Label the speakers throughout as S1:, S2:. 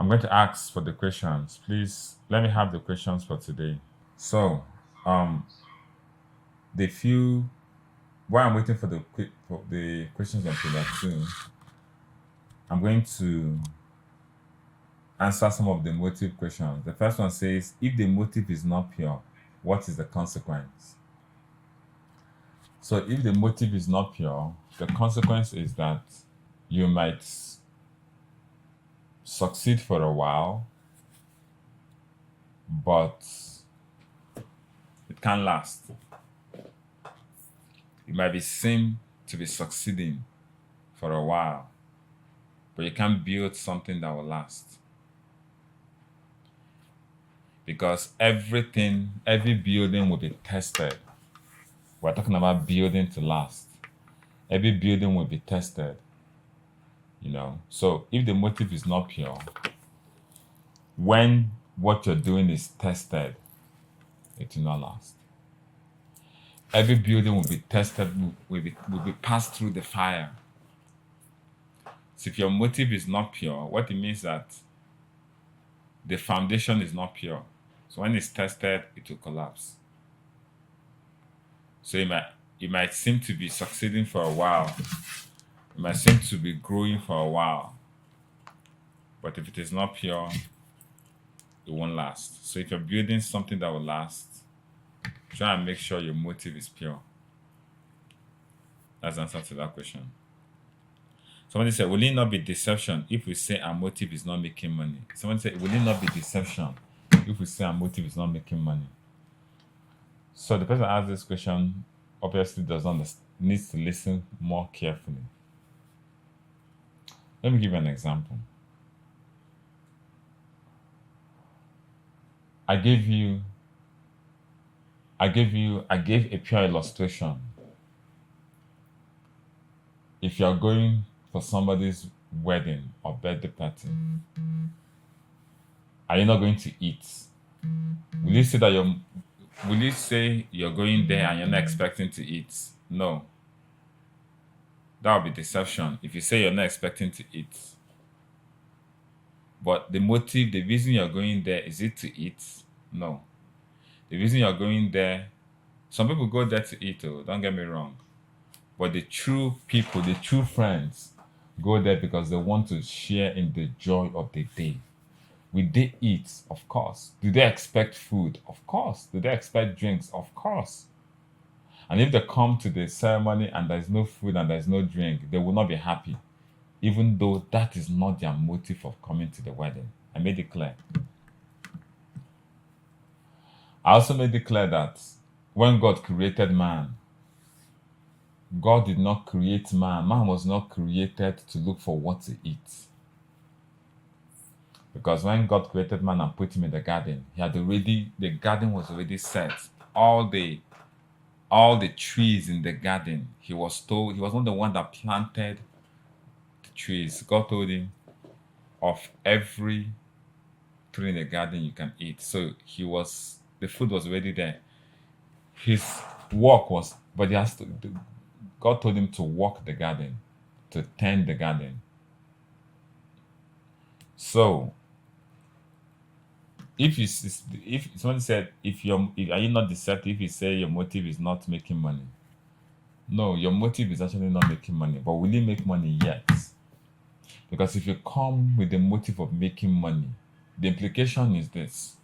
S1: I'm going to ask for the questions. Please let me have the questions for today. So, um, the few while I'm waiting for the questions on pillar two, I'm going to answer some of the motive questions. The first one says, if the motive is not pure, what is the consequence? So, if the motive is not pure, the consequence is that you might succeed for a while, but it can't last. You might be seem to be succeeding for a while, but you can't build something that will last. Because every building will be tested. We're talking about building to last. Every building will be tested. So if the motive is not pure, when what you're doing is tested, it will not last. Every building will be tested, will be passed through the fire. So if your motive is not pure, what it means that the foundation is not pure. So when it's tested, it will collapse. So you might seem to be succeeding for a while. It might seem to be growing for a while. But if it is not pure, it won't last. So if you're building something that will last, try and make sure your motive is pure. That's the answer to that question. Somebody said, will it not be deception if we say our motive is not making money? Someone said, will it not be deception if we say our motive is not making money? So the person that asked this question obviously needs to listen more carefully. Let me give you an example. I gave a pure illustration. If you're going for somebody's wedding or birthday party, are you not going to eat? Will you say you're going there and you're not expecting to eat? No. That would be deception if you say you're not expecting to eat. But the reason you're going there, is it to eat? No. The reason you're going there, some people go there to eat, don't get me wrong. But the true people, the true friends, go there because they want to share in the joy of the day. Will they eat? Of course. Do they expect food? Of course. Do they expect drinks? Of course. And if they come to the ceremony and there's no food and there's no drink, they will not be happy, even though that is not their motive of coming to the wedding. I made it clear. I also made it clear that when God created man, God did not create man. Man was not created to look for what to eat. Because when God created man and put him in the garden, the garden was already set. All the trees in the garden, he was not the one that planted the trees. God told him, of every tree in the garden you can eat. So the food was already there. His work was, but God told him to walk the garden, to tend the garden. So, if someone said, are you not deceptive if you say your motive is not making money? No, your motive is actually not making money, but will it make money? Yes. Because if you come with the motive of making money, the implication is this.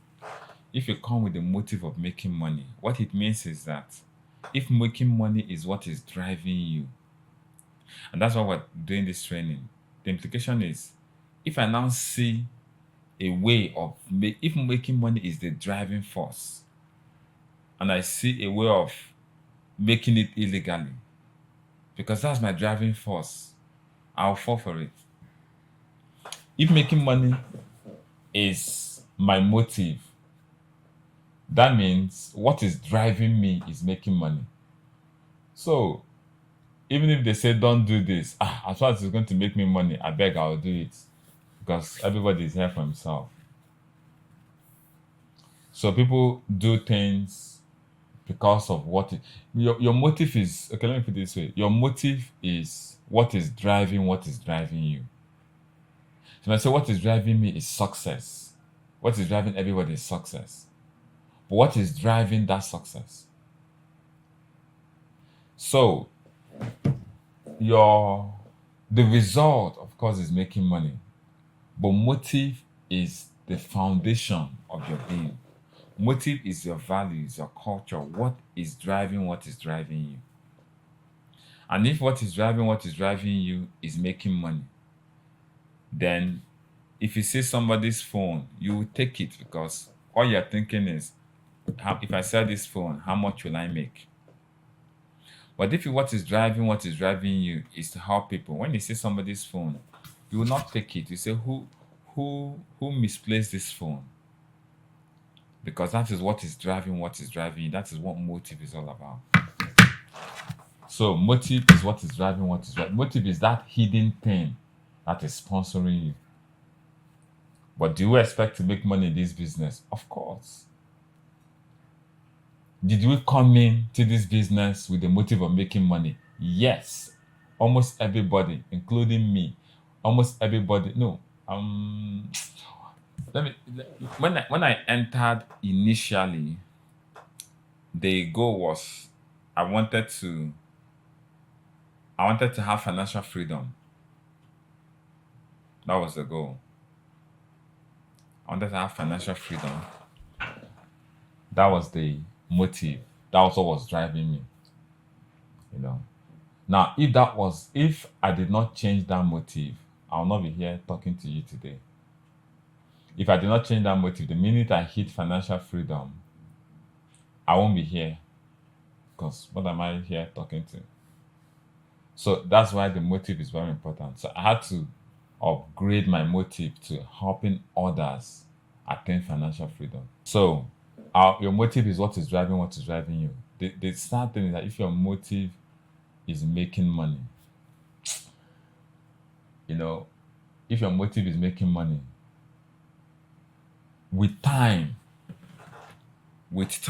S1: If you come with the motive of making money, what it means is that if making money is what is driving you, and that's why we're doing this training, the implication is, if I now see a way of if making money is the driving force, and I see a way of making it illegally, because that's my driving force, I'll fall for it. If making money is my motive, that means what is driving me is making money. So even if they say don't do this, as far as it's going to make me money, I beg I'll do it, because everybody is here for himself. So people do things because of your motive is. Okay, let me put it this way: your motive is what is driving you. So I say, what is driving me is success. What is driving everybody is success. But what is driving that success? So the result, of course, is making money. But motive is the foundation of your being. Motive is your values, your culture. What is driving you? And if what is driving you is making money, then if you see somebody's phone, you will take it because all you're thinking is, if I sell this phone, how much will I make? But if what is driving you is to help people, when you see somebody's phone, you will not take it. You say, who misplaced this phone? Because that is what is driving you. That is what motive is all about. So motive is what is driving Motive is that hidden thing that is sponsoring you. But do you expect to make money in this business? Of course. Did we come in to this business with the motive of making money? Yes. Almost everybody, including me. Almost everybody. No. When I entered initially, the goal was I wanted to have financial freedom. That was the goal. I wanted to have financial freedom. That was the motive. That was what was driving me. Now, if I did not change that motive, I will not be here talking to you today. If I did not change that motive, the minute I hit financial freedom, I won't be here. Because what am I here talking to? So that's why the motive is very important. So I had to upgrade my motive to helping others attain financial freedom. So your motive is what is driving you. The sad thing is that if your motive is making money, if your motive is making money, with time, if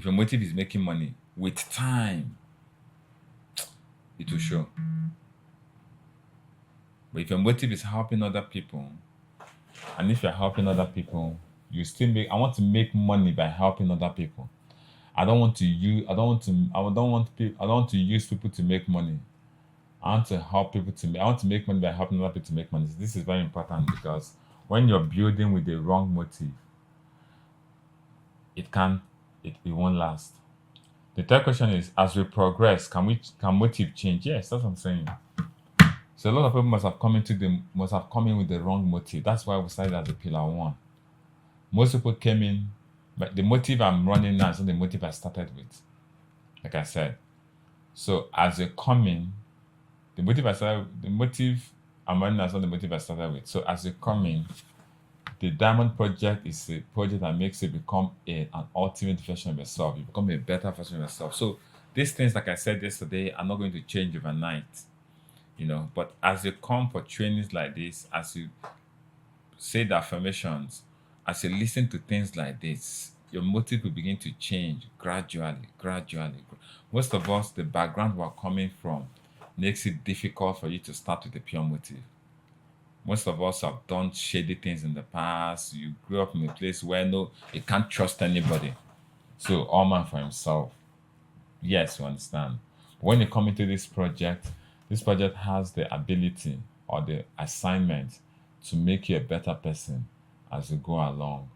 S1: your motive is making money, with time, it will show. But if your motive is helping other people, and if you're helping other people, I want to make money by helping other people. I don't want to use people to make money. I want to help people I want to make money by helping other people to make money. This is very important because when you're building with the wrong motive, it won't last. The third question is, as we progress, can motive change? Yes, that's what I'm saying. So a lot of people must have come in with the wrong motive. That's why we started as a pillar 1. Most people came in, but the motive I'm running now is not the motive I started with. Like I said. So as they come in, the motive I'm running now is not the motive I started with. So as they come in, the Diamond Project is a project that makes you become an ultimate version of yourself. You become a better version of yourself. So these things, like I said yesterday, are not going to change overnight. But as you come for trainings like this, as you say the affirmations, as you listen to things like this, your motive will begin to change gradually. Most of us, the background we're coming from makes it difficult for you to start with a pure motive. Most of us have done shady things in the past. You grew up in a place where you can't trust anybody. So all man for himself. Yes, you understand. But when you come into this project has the ability or the assignment to make you a better person as you go along.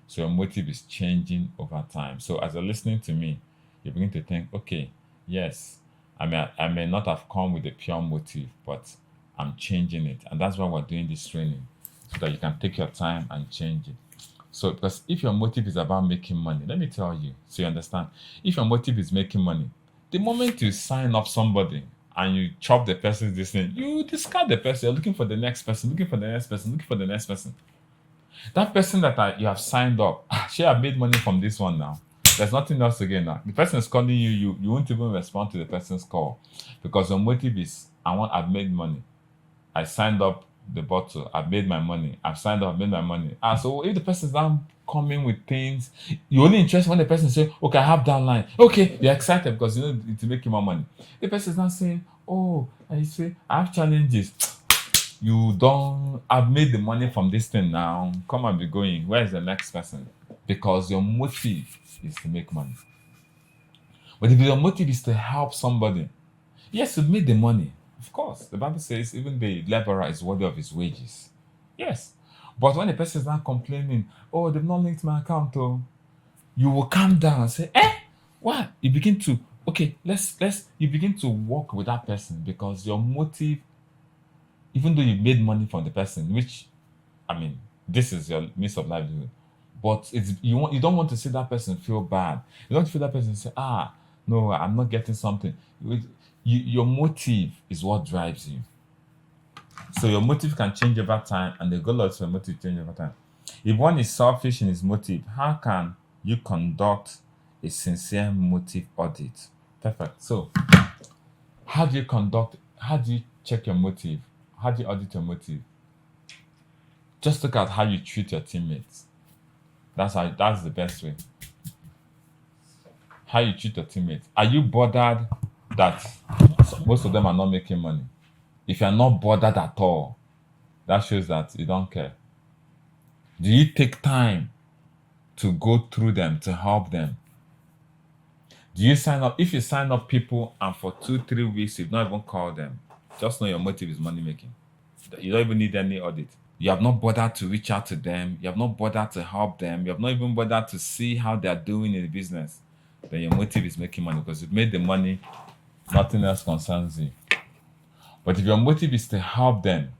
S1: So your motive is changing over time. So as you're listening to me, you begin to think, okay, yes, I may not have come with a pure motive, but I'm changing it. And that's why we're doing this training, so that you can take your time and change it. So, because if your motive is about making money, let me tell you, so you understand, if your motive is making money, the moment you sign up somebody and you chop the person's this thing, you discard the person. You're looking for the next person, looking for the next person. That person that you have signed up, she have made money from this one now. There's nothing else to gain now. The person is calling you won't even respond to the person's call because your motive is, I've made money. I signed up the bottle, I've made my money. I've signed up, I've made my money. So if the person is now coming with things, you're only interested when the person says, okay, I have that line. Okay, you're excited because you know to make you more money. The person is now saying, oh, I say I have challenges. You don't. I've made the money from this thing now. Come and be going. Where is the next person? Because your motive is to make money. But if your motive is to help somebody, yes, you've made the money. Of course, the Bible says even the laborer is worthy of his wages. Yes, but when the person is not complaining, oh, they've not linked my account, oh, you will calm down and say, what? You begin to okay, let's you begin to work with that person because your motive, even though you made money from the person, which I mean, this is your means of livelihood. But it's you don't want to see that person feel bad. You don't feel that person say, no, I'm not getting something. Your motive is what drives you. So your motive can change over time, and the goal of your motive change over time. If one is selfish in his motive, how can you conduct a sincere motive audit? Perfect. So how do you check your motive? How do you audit your motive? Just look at how you treat your teammates. That's the best way. How you treat your teammates. Are you bothered that most of them are not making money? If you're not bothered at all, that shows that you don't care. Do you take time to go through them, to help them? Do you sign up? If you sign up people and for 2-3 weeks you've not even called them, just know your motive is money making. You don't even need any audit. You have not bothered to reach out to them. You have not bothered to help them. You have not even bothered to see how they are doing in the business. Then your motive is making money because you've made the money. Nothing else concerns you. But if your motive is to help them,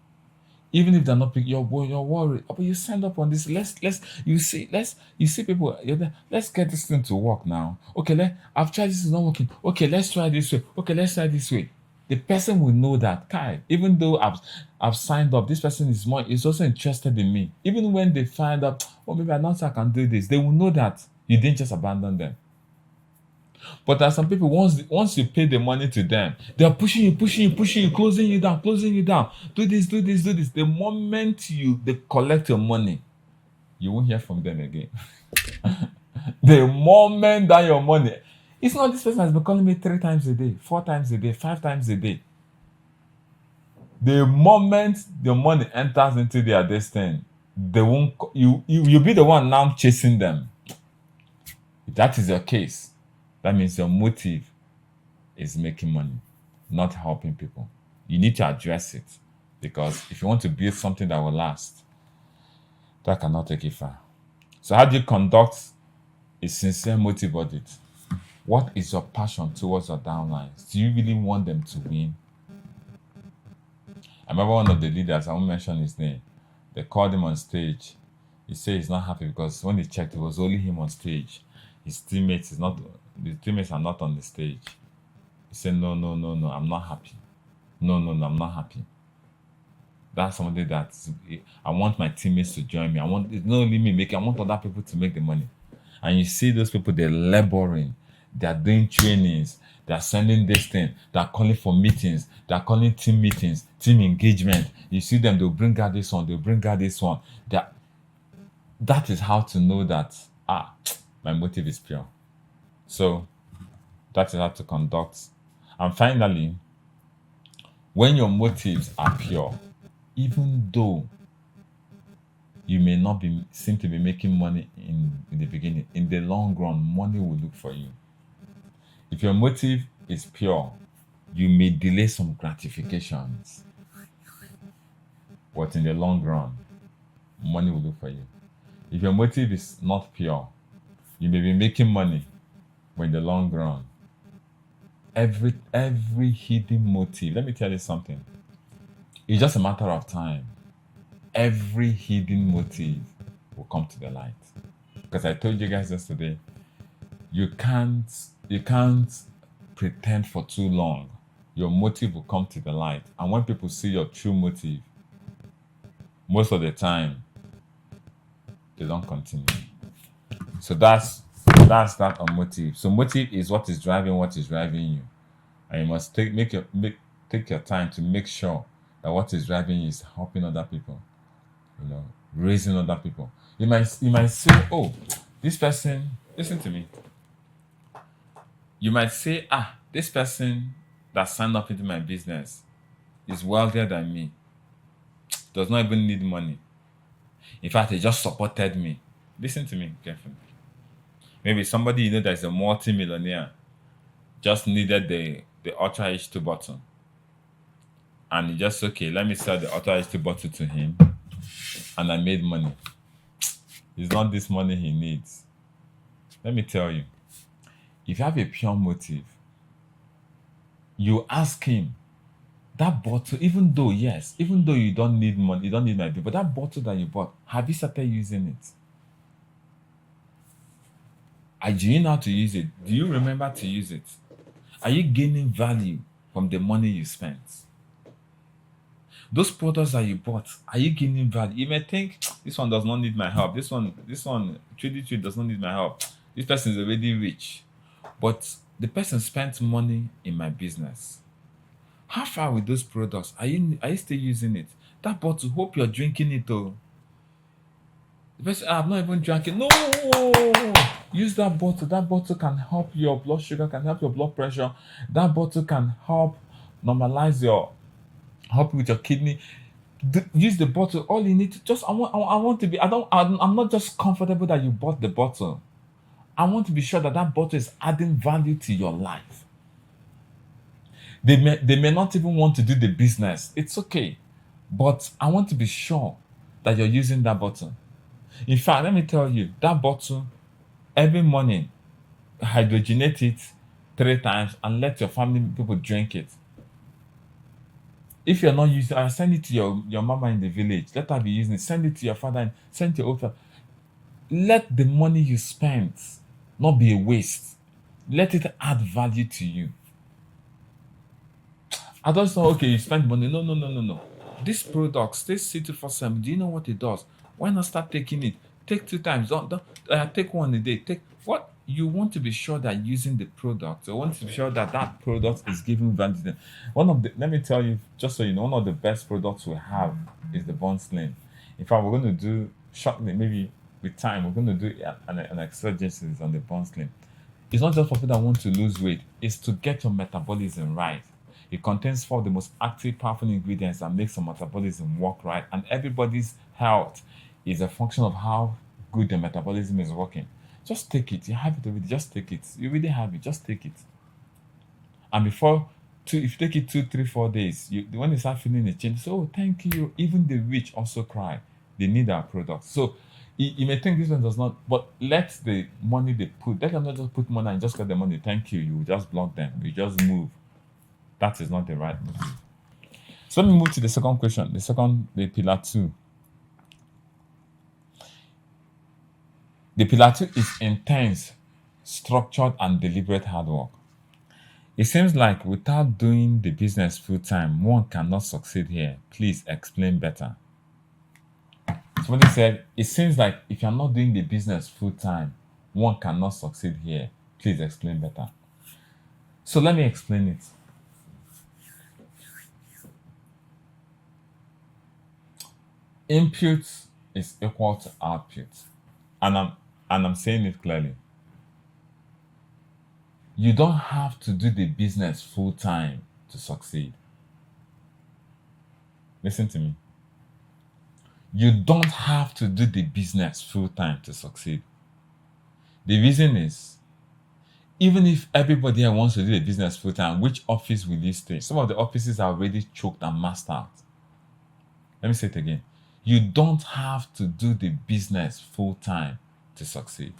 S1: even if they're not picking, you're worried. But you signed up on this. You see people. Let's get this thing to work now. Okay, I've tried this, is not working. Okay, let's try this way. Okay, let's try this way. The person will know that, Kai, even though I've signed up, this person is also interested in me. Even when they find out, oh, maybe I'm not sure I can do this, they will know that you didn't just abandon them. But there are some people, once you pay the money to them, they are pushing you, closing you down. Do this. The moment they collect your money, you won't hear from them again. The moment that your money, it's not this person has been calling me 3 times a day, 4 times a day, 5 times a day. The moment the money enters into their destiny, they won't. You'll be the one now chasing them. If that is your case, that means your motive is making money, not helping people. You need to address it because if you want to build something that will last, that cannot take it far. So how do you conduct a sincere motive audit? What is your passion towards your downlines? Do you really want them to win? I remember one of the leaders, I won't mention his name, they called him on stage. He said he's not happy because when he checked, it was only him on stage. His teammates are not on the stage. He said, no, I'm not happy. No, I'm not happy. That's something that I want my teammates to join me. It's not only me making, I want other people to make the money. And you see those people, they're laboring, they're doing trainings, they're sending this thing, they're calling for meetings, they're calling team meetings, team engagement. You see them, they'll bring out this one, That is how to know that, my motive is pure. So that is how to conduct. And finally, when your motives are pure, even though you may not seem to be making money in the beginning, in the long run, money will look for you. If your motive is pure, you may delay some gratifications, but in the long run, money will look for you. If your motive is not pure, you may be making money, but in the long run, every hidden motive, let me tell you something, it's just a matter of time. Every hidden motive will come to the light. Because I told you guys yesterday, you can't pretend for too long. Your motive will come to the light. And when people see your true motive, most of the time, they don't continue. So that's that on motive. So motive is what is driving you. And you must take your time to make sure that what is driving you is helping other people. Raising other people. You might say, oh, this person, listen to me. You might say, this person that signed up into my business is wealthier than me, does not even need money. In fact, he just supported me. Listen to me carefully. Maybe somebody you know that is a multi-millionaire just needed the Ultra H2 bottle. And he just, okay, let me sell the Ultra H2 bottle to him. And I made money. It's not this money he needs. Let me tell you, if you have a pure motive, you ask him, that bottle, even though you don't need money, you don't need my bill, but that bottle that you bought, have you started using it? Do you know how to use it? Do you remember to use it? Are you gaining value from the money you spent? Those products that you bought, are you gaining value? You may think this one does not need my help. This one, Trade does not need my help. This person is already rich. But the person spent money in my business. How far with those products? Are you still using it? That bottle, hope you're drinking it though. The person, I've not even drank it. No! Use that bottle. That bottle can help your blood sugar, can help your blood pressure. That bottle can help normalize help with your kidney. Use the bottle. All you need to just I want to be I'm not just comfortable that you bought the bottle. I want to be sure that that bottle is adding value to your life. They may not even want to do the business. It's okay. But I want to be sure that you're using that bottle. In fact, let me tell you, that bottle, every morning, hydrogenate it 3 times and let your family people drink it. If you're not using it, send it to your mama in the village. Let her be using it. Send it to your father. Send it to your old father. Let the money you spent not be a waste. Let it add value to you. I don't say, okay, you spend money. No. These products, this C247, do you know what it does? Why not start taking it? Take 2 times. Don't take 1 a day. Take what you want to be sure that using the product. You want to be sure that that product is giving value to them. Let me tell you, just so you know, one of the best products we have is the Bond Slim. In fact, we're going to do shortly, maybe with time, we're going to do an exegesis on the Bond Slim. It's not just for people that want to lose weight, it's to get your metabolism right. It contains 4 of the most active, powerful ingredients that makes your metabolism work right, and everybody's health is a function of how good the metabolism is working. Just take it. You have it already. Just take it. You really have it. Just take it. And if you take it 2, 3, 4 days, when you start feeling a change, so thank you. Even the rich also cry. They need our products. So you may think this one does not, but let the money they put, let them not just put money and just get the money. Thank you. You just block them. You just move. That is not the right move. So let me move to the second question. The pillar 2. The pillar 2 is intense, structured, and deliberate hard work. It seems like without doing the business full time, one cannot succeed here. Please explain better. Somebody said, it seems like if you're not doing the business full time, one cannot succeed here. Please explain better. So let me explain it. Input is equal to output. And I'm saying it clearly. You don't have to do the business full time to succeed. Listen to me. You don't have to do the business full time to succeed. The reason is, even if everybody here wants to do the business full time, which office will you stay? Some of the offices are already choked and maxed out. Let me say it again. You don't have to do the business full time to succeed.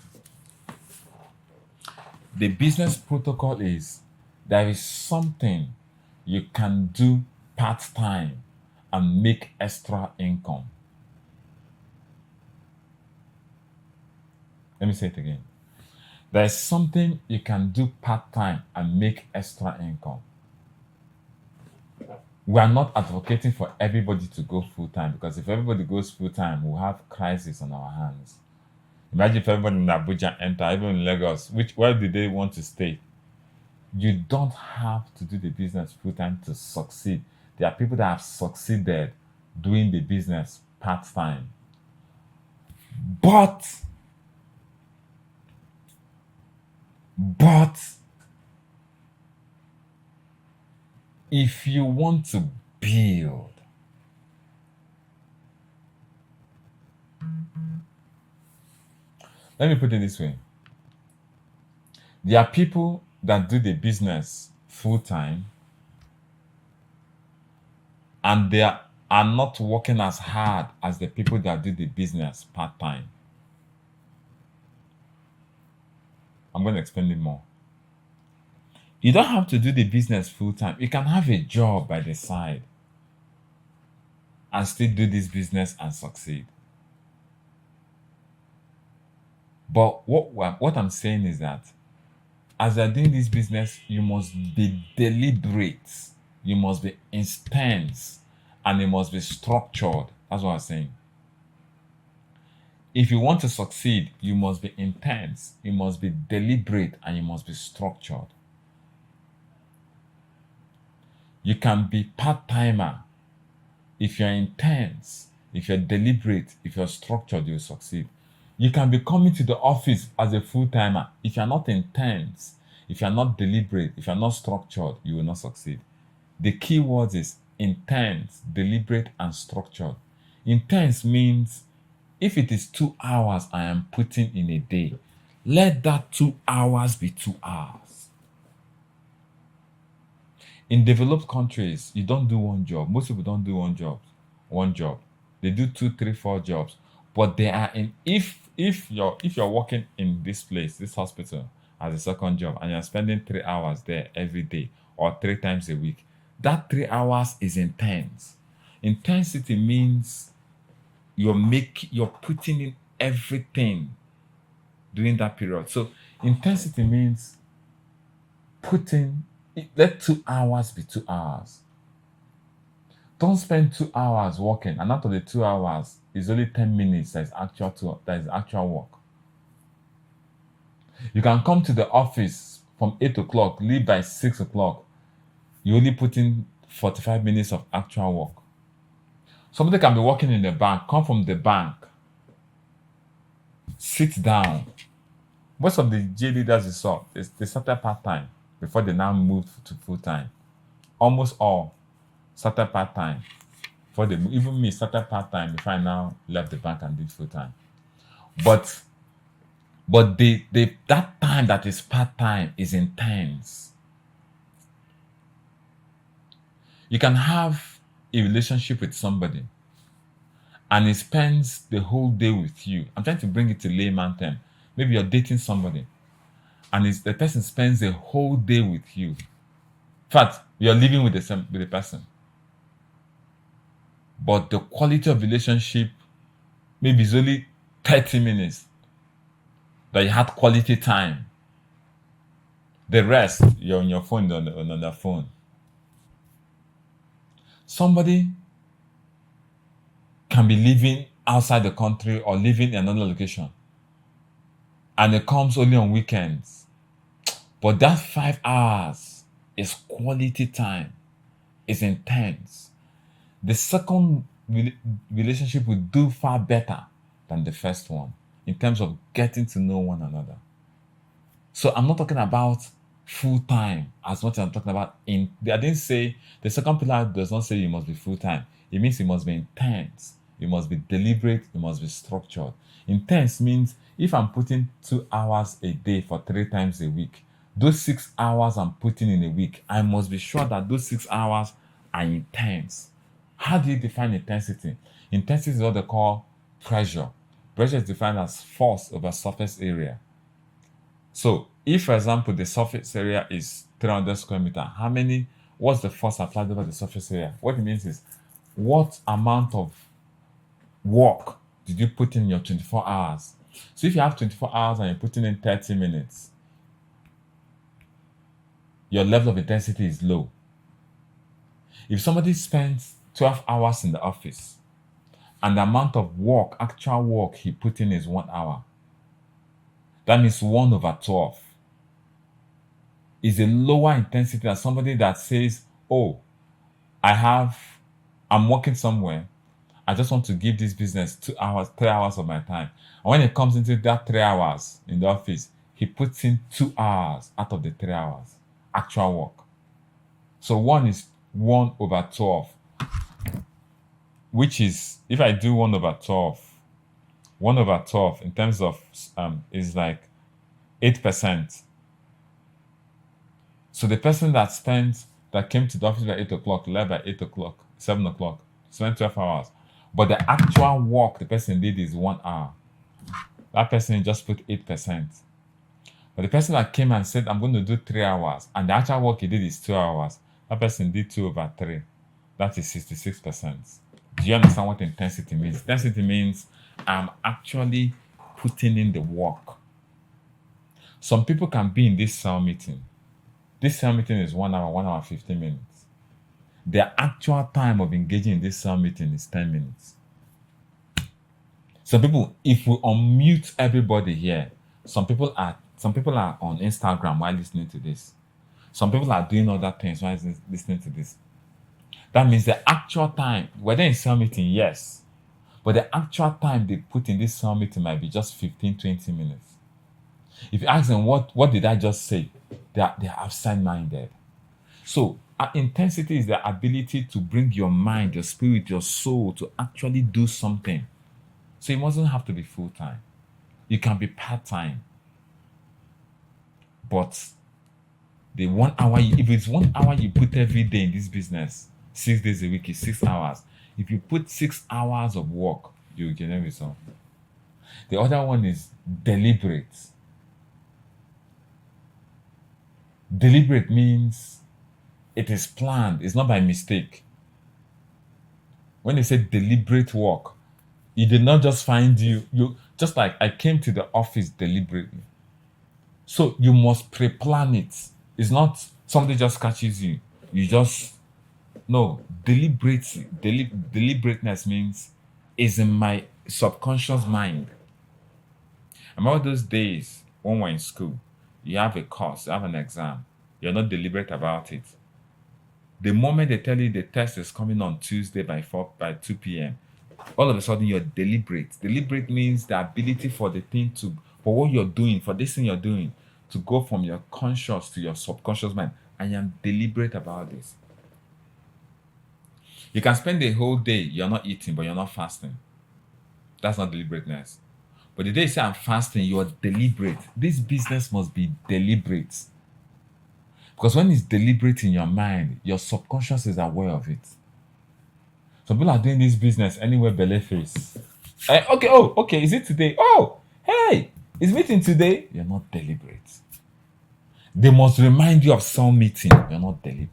S1: The business protocol is there is something you can do part-time and make extra income. Let me say it again. There is something you can do part-time and make extra income. We are not advocating for everybody to go full-time, because if everybody goes full-time, we'll have crisis on our hands. Imagine if everybody in Abuja enter, even in Lagos, where do they want to stay? You don't have to do the business full-time to succeed. There are people that have succeeded doing the business part-time. But If you want to build, let me put it this way. There are people that do the business full time and they are not working as hard as the people that do the business part time. I'm going to explain it more. You don't have to do the business full time. You can have a job by the side and still do this business and succeed. But what I'm saying is that as you're doing this business, you must be deliberate, you must be intense, and it must be structured. That's what I'm saying. If you want to succeed, you must be intense, you must be deliberate, and you must be structured. You can be part-timer. If you're intense, if you're deliberate, if you're structured, you'll succeed. You can be coming to the office as a full-timer. If you're not intense, if you're not deliberate, if you're not structured, you will not succeed. The key words is intense, deliberate, and structured. Intense means if it is 2 hours I am putting in a day, let that 2 hours be 2 hours. In developed countries, you don't do one job. Most people don't do one job. They do 2, 3, 4 jobs. But they are in if you're working in this place, this hospital, as a second job, and you're spending 3 hours there every day or 3 times a week, that 3 hours is intense. Intensity means you're putting in everything during that period. So intensity means let 2 hours be 2 hours. Don't spend 2 hours working, and out of the 2 hours is only 10 minutes that is actual work. You can come to the office from 8 o'clock, leave by 6 o'clock. You only put in 45 minutes of actual work. Somebody can be working in the bank, come from the bank, sit down. Most of the J leaders you saw, they started part-time before they now moved to full-time. Almost all started part-time. Even me started part-time before I now left the bank and did full-time. But that time that is part-time is intense. You can have a relationship with somebody and he spends the whole day with you. I'm trying to bring it to layman term. Maybe you're dating somebody and the person spends the whole day with you. In fact, you're living with the person. But the quality of relationship maybe is only 30 minutes that you had quality time. The rest, you're on your phone, on the phone. Somebody can be living outside the country or living in another location, and it comes only on weekends. But that 5 hours is quality time. It's intense. The second relationship will do far better than the first one in terms of getting to know one another. So I'm not talking about full time as much as I'm talking about I didn't say the second pillar does not say you must be full time. It means it must be intense. It must be deliberate. It must be structured. Intense means if I'm putting 2 hours a day for 3 times a week, those 6 hours I'm putting in a week, I must be sure that those 6 hours are intense. How do you define intensity? Intensity is what they call pressure. Pressure is defined as force over surface area. So if, for example, the surface area is 300 square meters, what's the force applied over the surface area? What it means is, what amount of work did you put in your 24 hours? So if you have 24 hours and you're putting in 30 minutes, your level of intensity is low. If somebody spends 12 hours in the office and the amount of work, actual work he put in is 1 hour, that means 1 over 12 is a lower intensity than somebody that says, oh, I'm working somewhere. I just want to give this business 2 hours, 3 hours of my time. And when it comes into that 3 hours in the office, he puts in 2 hours out of the 3 hours, actual work. So one is 1/12, which is, if I do 1/12, 1/12 in terms of is like 8%. So the person that came to the office by 8 o'clock, left by 8 o'clock, 7 o'clock, spent 12 hours. But the actual work the person did is 1 hour. That person just put 8%. But the person that came and said, I'm going to do 3 hours, and the actual work he did is 2 hours, that person did 2/3. That is 66%. Do you understand what intensity means? Intensity means I'm actually putting in the work. Some people can be in this cell meeting. This cell meeting is 1 hour, 1 hour, 15 minutes. The actual time of engaging in this cell meeting is 10 minutes. Some people, if we unmute everybody here, some people are on Instagram while listening to this. Some people are doing other things while listening to this. That means the actual time, whether in cell meeting, yes, but the actual time they put in this cell meeting might be just 15, 20 minutes. If you ask them, what did I just say? They are absent-minded. So intensity is the ability to bring your mind, your spirit, your soul to actually do something. So it mustn't have to be full-time. You can be part-time. But the 1 hour, if it's 1 hour you put every day in this business, 6 days a week is 6 hours. If you put 6 hours of work, you generate result. The other one is deliberate. Deliberate means it is planned. It's not by mistake. When they say deliberate work, it did not just find you. Just like I came to the office deliberately. So you must pre-plan it. It's not somebody just catches you. You just no. Deliberateness means is in my subconscious mind. Remember those days when we're in school, you have a course, you have an exam, you're not deliberate about it. The moment they tell you the test is coming on Tuesday by 2 p.m., all of a sudden you're deliberate. Deliberate means the ability for what you're doing, for this thing you're doing, to go from your conscious to your subconscious mind. I am deliberate about this. You can spend the whole day, you're not eating, but you're not fasting. That's not deliberateness. But the day you say I'm fasting, you're deliberate. This business must be deliberate. Because when it's deliberate in your mind, your subconscious is aware of it. Some people are doing this business anywhere belly face. Okay, is it today? Oh, hey, is meeting today? You're not deliberate. They must remind you of some meeting. You're not deliberate.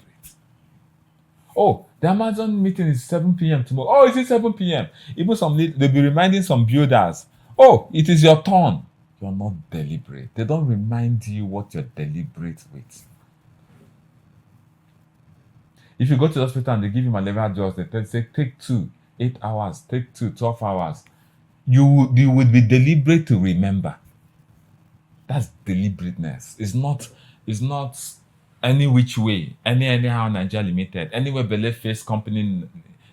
S1: Oh, the Amazon meeting is 7 p.m. tomorrow. Oh, is it 7 p.m.? Even they'll be reminding some builders. Oh, it is your turn. You're not deliberate. They don't remind you what you're deliberate with. If you go to the hospital and they give you malaria drugs, they say take 2, 8 hours, take 2, 12 hours. You would be deliberate to remember. That's deliberateness. It's not any which way, anyhow Nigeria Limited, anywhere Bele Face Company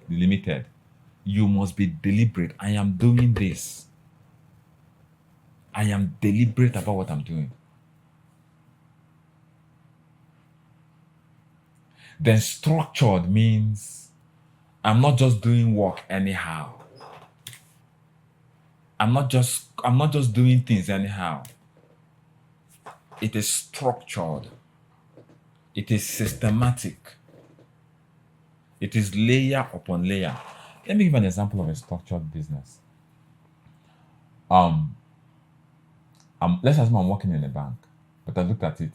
S1: Limited. You must be deliberate. I am doing this. I am deliberate about what I'm doing. Then structured means I'm not just doing work anyhow. I'm not just doing things anyhow. It is structured. It is systematic. It is layer upon layer. Let me give an example of a structured business. Let's assume I'm working in a bank, but I looked at it.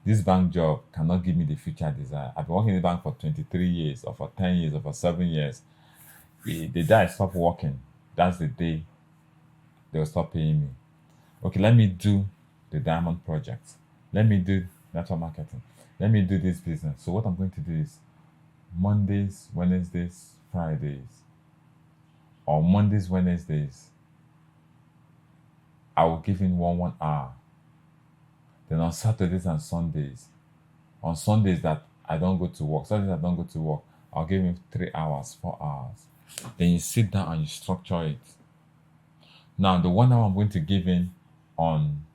S1: This bank job cannot give me the future I desire. I've been working in the bank for 23 years, or for 10 years, or for 7 years. The day I stop working, that's the day they'll stop paying me. Okay, let me do the diamond project. Let me do network marketing. Let me do this business. So what I'm going to do is Mondays, Wednesdays, Fridays, or Mondays, Wednesdays, I will give in 1 hour. Then on Saturdays and Sundays, on Sundays that I don't go to work, I'll give him 3 hours, 4 hours. Then you sit down and you structure it. Now, the 1 hour I'm going to give in on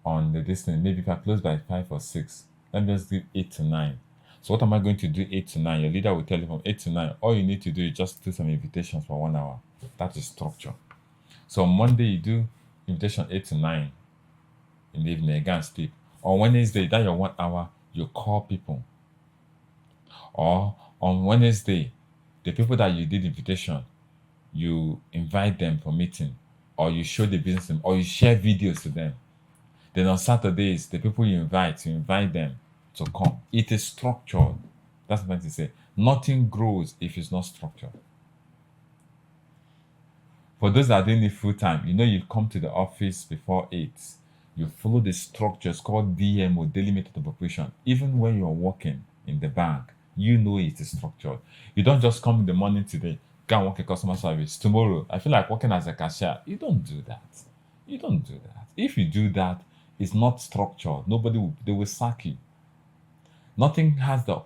S1: the distance, maybe if I close by 5 or 6, let me just give 8 to 9. So what am I going to do 8 to 9? Your leader will tell you from 8 to 9. All you need to do is just do some invitations for 1 hour. That is structure. So on Monday you do invitation 8 to 9 in the evening, again sleep. On Wednesday, that your 1 hour, you call people. Or on Wednesday, the people that you did invitation, you invite them for meeting, or you show the business to them, or you share videos to them. Then on Saturdays, the people you invite them to come. It is structured. That's what I say. Nothing grows if it's not structured. For those that are doing it full time, you come to the office before 8. You follow the structures called DMO, daily method of operation. Even when you're working in the bank, it is structured. You don't just come in the morning today, go and work a customer service. Tomorrow, I feel like working as a cashier. You don't do that. You don't do that. If you do that, it's not structured. They will sack you. Nothing has the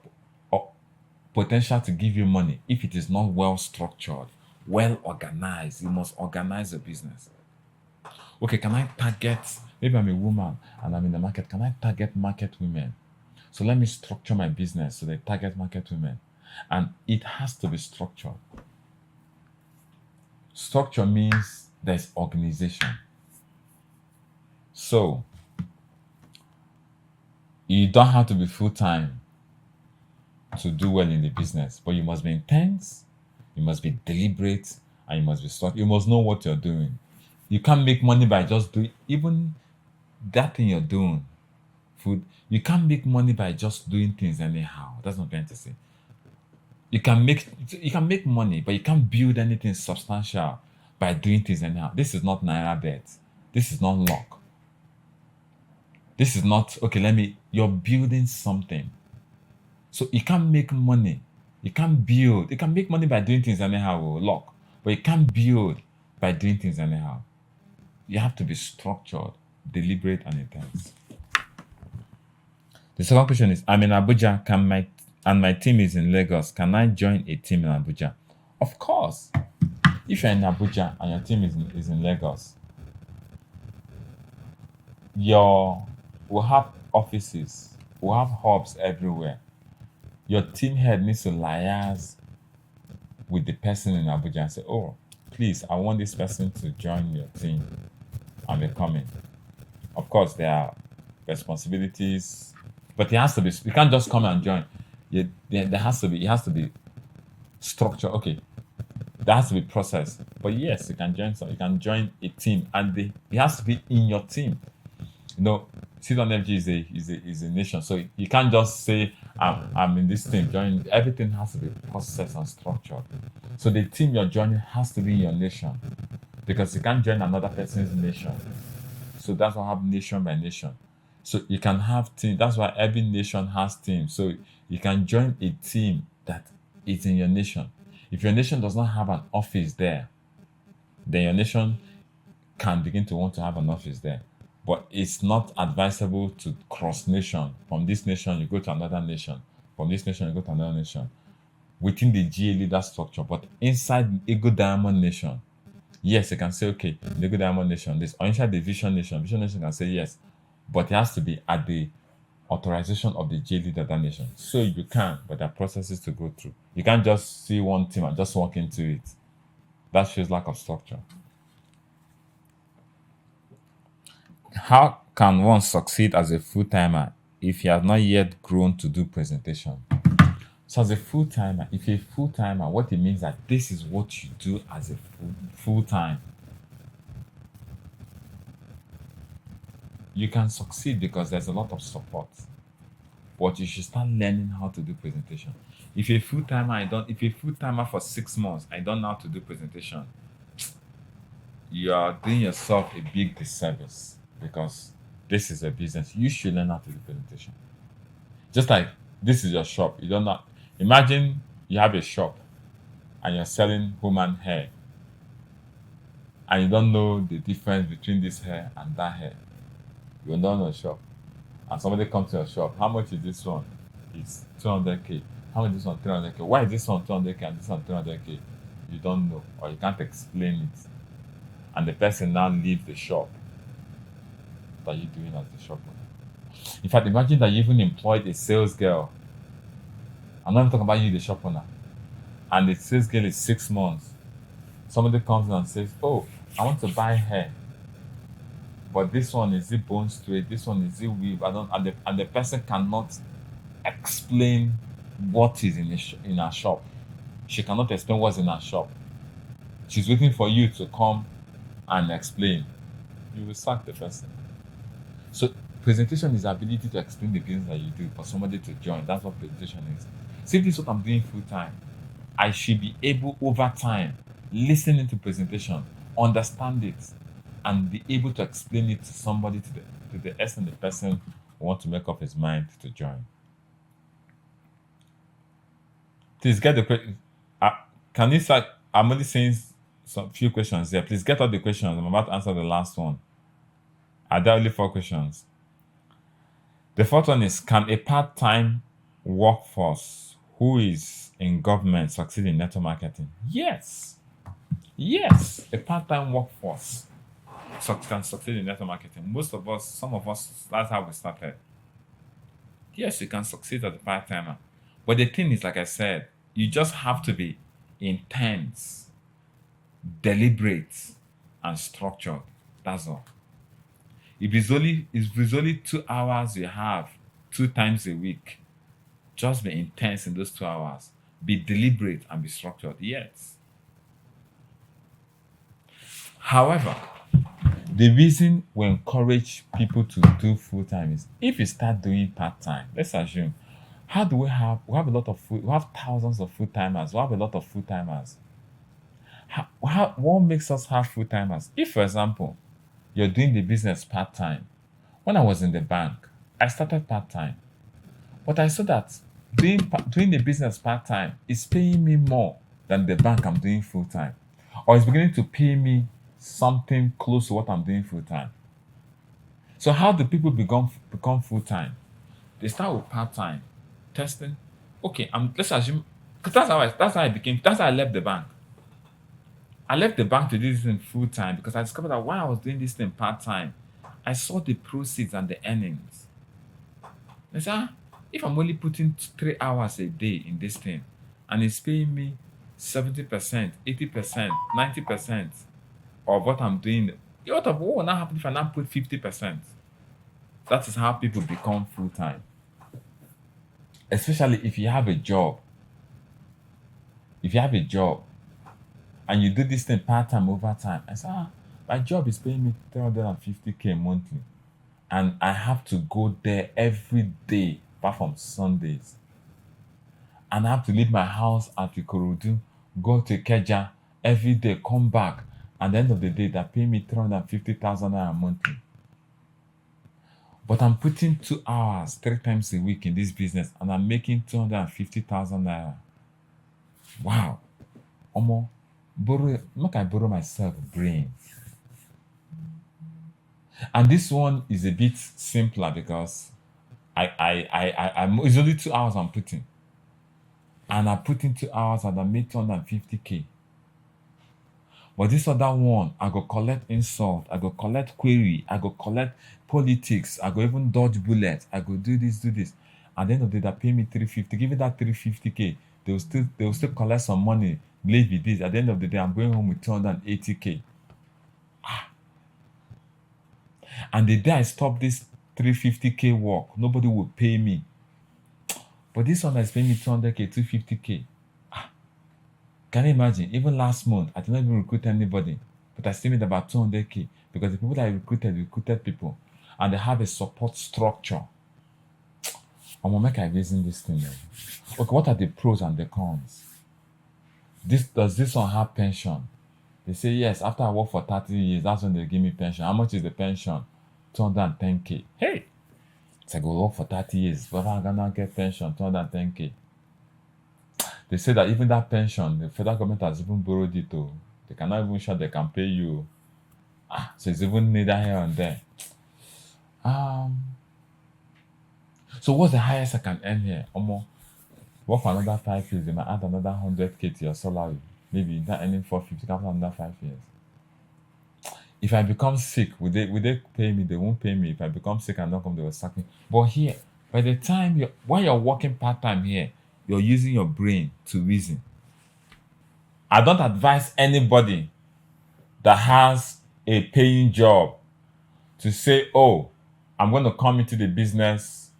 S1: potential to give you money if it is not well structured, well organized. You must organize the business. Okay, can I target, maybe I'm a woman and I'm in the market, can I target market women? So let me structure my business so they target market women. And it has to be structured. Structure means there's organization. So you don't have to be full-time to do well in the business, but you must be intense, you must be deliberate, and you must be structured. You must know what you're doing. You can't make money by just doing even that thing you're doing. Food. You can't make money by just doing things anyhow. That's what I'm trying to say. You can make money, but you can't build anything substantial by doing things anyhow. This is not Naira bet. This is not luck. This is not you're building something. So you can't make money. You can't build. You can make money by doing things anyhow or luck, but you can't build by doing things anyhow. You have to be structured, deliberate, and intense. The second question is, I'm in Abuja, and my team is in Lagos. Can I join a team in Abuja? Of course. If you're in Abuja and your team is in Lagos, we'll have offices, we'll have hubs everywhere. Your team head needs to liaise with the person in Abuja and say, oh, please, I want this person to join your team and be coming. Of course, there are responsibilities, but it has to be. You can't just come and join. It has to be structure. Okay, there has to be process. But yes, you can join. You can join a team, and it has to be in your team. Citizen Energy is a nation, so you can't just say I'm in this team. Join. Everything has to be processed and structured. So the team you're joining has to be in your nation, because you can't join another person's nation. So that's why I have nation by nation. So you can have team. That's why every nation has teams. So you can join a team that is in your nation. If your nation does not have an office there, then your nation can begin to want to have an office there. But it's not advisable to cross nation. From this nation, you go to another nation. From this nation, you go to another nation. Within the GA leader structure, but inside Ego Diamond Nation, yes, you can say, okay, the Ego Diamond Nation, this, or inside the Vision Nation can say yes, but it has to be at the authorization of the GA leader of that nation. So you can, but there are processes to go through. You can't just see one team and just walk into it. That shows lack of structure. How can one succeed as a full-timer if he has not yet grown to do presentation? So as a full-timer, if you're a full-timer, what it means that this is what you do as a full-time. You can succeed because there's a lot of support. But you should start learning how to do presentation. If you're a full-timer for 6 months, I don't know how to do presentation, you are doing yourself a big disservice, because this is a business. You should learn how to do presentation. Just like this is your shop. You don't know. Imagine you have a shop and you're selling human hair, and you don't know the difference between this hair and that hair. You don't know a shop. And somebody comes to your shop. How much is this one? It's 200k. How much is this one? 300k. Why is this one 200k and this one 300k? You don't know, or you can't explain it. And the person now leaves the shop. What are you doing as the shop owner? In fact, imagine that you even employed a sales girl I'm not even talking about you, the shop owner. And the sales girl is 6 months. Somebody comes in and says, "Oh, I want to buy hair, but this one is it bone straight, this one is it weave." I don't, and the person cannot explain what is in her shop. She cannot explain what's in her shop. She's waiting for you to come and explain. You will sack the person. So presentation is the ability to explain the business that you do for somebody to join. That's what presentation is. See, this is what I'm doing full time. I should be able over time, listening to presentation, understand it, and be able to explain it to somebody to the extent the person want to make up his mind to join. Please get the question. Can you start? I'm only saying some few questions there. Please get all the questions. I'm about to answer the last one. Are there only 4 questions? The fourth one is: can a part-time workforce who is in government succeed in network marketing? Yes. Yes, a part-time workforce can succeed in network marketing. Most of us, some of us, that's how we started. Yes, you can succeed as a part-timer. But the thing is, like I said, you just have to be intense, deliberate, and structured. That's all. If it's only 2 hours you have 2 times a week, just be intense in those 2 hours. Be deliberate and be structured. Yes. However, the reason we encourage people to do full time is if you start doing part time, let's assume, how do we have a lot of we have thousands of full timers, we have a lot of full timers. What makes us have full timers? If, for example, you're doing the business part time, when I was in the bank, I started part time, but I saw that doing the business part time is paying me more than the bank I'm doing full time, or it's beginning to pay me something close to what I'm doing full time. So how do people become full time? They start with part time, testing. Okay, let's assume, because that's how I left the bank. I left the bank to do this thing full time because I discovered that while I was doing this thing part time, I saw the proceeds and the earnings. I said, if I'm only putting 3 hours a day in this thing and it's paying me 70%, 80%, 90% of what I'm doing, what will now happen if I now put 50%? That is how people become full time. Especially if you have a job. If you have a job and you do this thing part time over time, I say, my job is paying me 350K monthly, and I have to go there every day apart from Sundays. And I have to leave my house at Ikorodu, go to Keja every day, come back. At the end of the day, they pay me 350,000 naira monthly. But I'm putting 2 hours 3 times a week in this business and I'm making 250,000 naira. Wow. Omo, make I borrow myself brain. And this one is a bit simpler because it's only 2 hours I'm putting. And I put in 2 hours and I made 250K. But this other one, I go collect insult, I go collect query, I go collect politics, I go even dodge bullets, I go do this. At the end of the day, they pay me 350. Give me that 350K. They will still collect some money, leave with this. At the end of the day, I'm going home with 280K. And the day I stop this 350K work, nobody will pay me. But this one is paying me 200K, 250K. Can you imagine? Even last month, I did not even recruit anybody, but I still made about 200K because the people that I recruited people, and they have a support structure. I'm gonna make I reason this thing. Okay, what are the pros and the cons? Does this one have pension? They say yes. After I work for 30 years, that's when they give me pension. How much is the pension? 210K. Hey, so I go work for 30 years, but I'm gonna get pension 210K. They say that even that pension, the federal government has even borrowed it too. They cannot even sure they can pay you. So it's even neither here and there. So what's the highest I can earn here? Work for another 5 years, they might add another 100K to your salary. Maybe you're not earning 450 after another 5 years. If I become sick, will they pay me? They won't pay me. If I become sick and not come, they will sack me. But here, by the time while you're working part-time here, you're using your brain to reason. I don't advise anybody that has a paying job to say, oh, I'm going to come into the business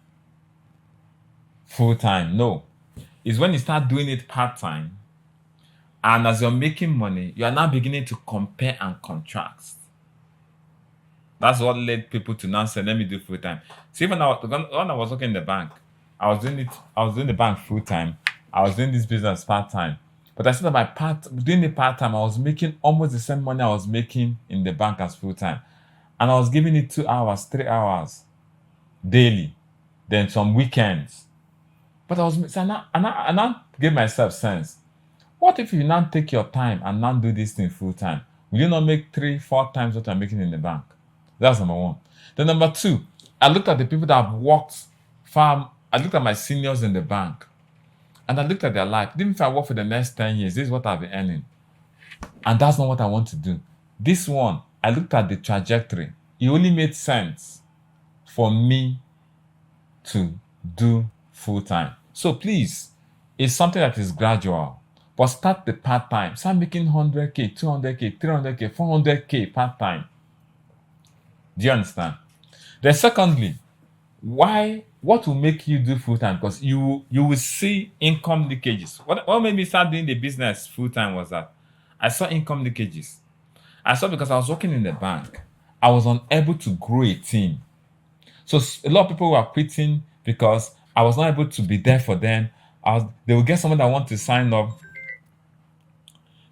S1: full time. No. It's when you start doing it part time, and as you're making money, you are now beginning to compare and contrast. That's what led people to now say, let me do full time. See, when I was working in the bank, I was doing the bank full time. I was doing this business part time. But I said that doing the part time, I was making almost the same money I was making in the bank as full time. And I was giving it 2 hours, 3 hours daily, then some weekends. But I now gave myself sense. What if you now take your time and now do this thing full time? Will you not make 3, 4 times what you're making in the bank? That's number one. Then number two, I looked at the people that have worked far. I looked at my seniors in the bank, and I looked at their life. Even if I work for the next 10 years, this is what I'll be earning. And that's not what I want to do. This one, I looked at the trajectory. It only made sense for me to do full time. So please, it's something that is gradual. But start the part time. Start making 100K, 200K, 300K, 400K part time. Do you understand? Then secondly, what will make you do full time? Because you will see income leakages. What made me start doing the business full time was that I saw income leakages. I saw because I was working in the bank, I was unable to grow a team. So a lot of people were quitting because I was not able to be there for them. They will get someone that want to sign up.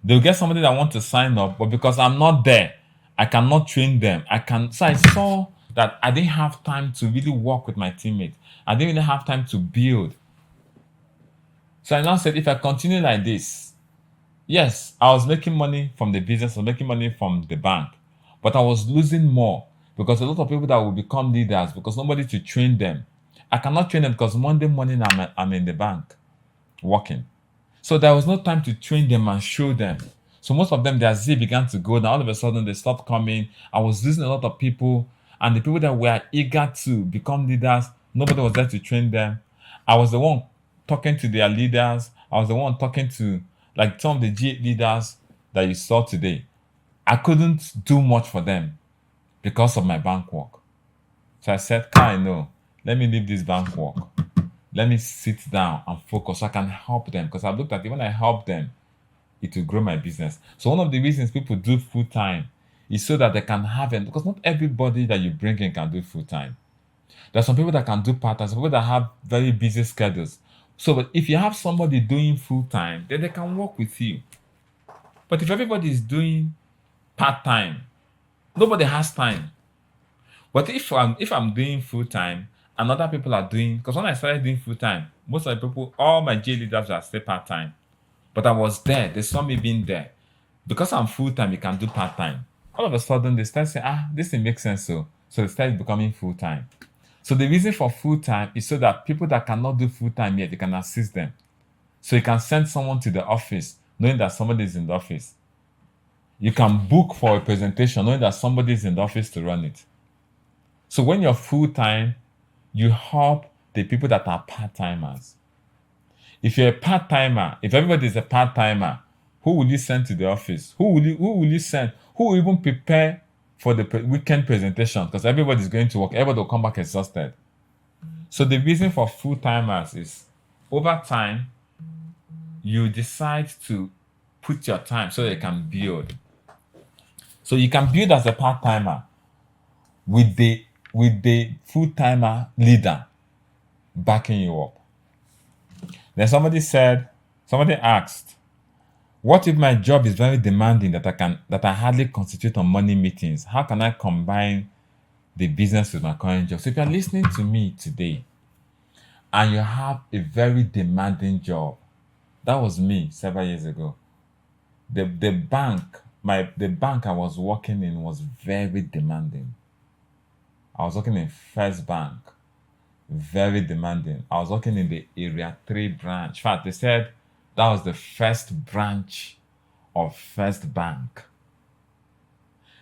S1: They'll get somebody that want to sign up, but because I'm not there, I cannot train them. So I saw that I didn't have time to really work with my teammates. I didn't really have time to build. So I now said, if I continue like this, yes, I was making money from the business, I was making money from the bank, but I was losing more because a lot of people that will become leaders because nobody to train them. I cannot train them because Monday morning I'm in the bank working. So there was no time to train them and show them. So most of them, their Z began to go down. All of a sudden, they stopped coming. I was losing a lot of people. And the people that were eager to become leaders, nobody was there to train them. I was the one talking to their leaders. I was the one talking to like some of the G leaders that you saw today. I couldn't do much for them because of my bank work. So I said, Kai, no, let me leave this bank work. Let me sit down and focus so I can help them. Because I looked at it, when I help them, it will grow my business. So one of the reasons people do full time is so that they can have it. Because not everybody that you bring in can do full time. There are some people that can do part time, some people that have very busy schedules. So but if you have somebody doing full time, then they can work with you. But if everybody is doing part time, nobody has time. But if I'm doing full time and other people are doing, because when I started doing full time, most of the people, all my J leaders are still part time. But I was there. They saw me being there. Because I'm full time, you can do part time. All of a sudden, they start saying, this thing makes sense. So they start becoming full time. So the reason for full time is so that people that cannot do full time yet, they can assist them. So you can send someone to the office knowing that somebody is in the office. You can book for a presentation knowing that somebody is in the office to run it. So when you're full time, you help the people that are part timers. If you're a part timer, if everybody is a part timer, who will you send to the office? Who will you send? Who will even prepare for the weekend presentation? Because everybody is going to work. Everybody will come back exhausted. So the reason for full timers is over time, you decide to put your time so that you can build. So you can build as a part timer with the full timer leader backing you up. Then somebody asked, what if my job is very demanding that I hardly concentrate on money meetings? How can I combine the business with my current job? So if you're listening to me today and you have a very demanding job, that was me several years ago. The bank I was working in was very demanding. I was working in First Bank. Very demanding. I was working in the Area 3 branch. In fact, they said that was the first branch of First Bank.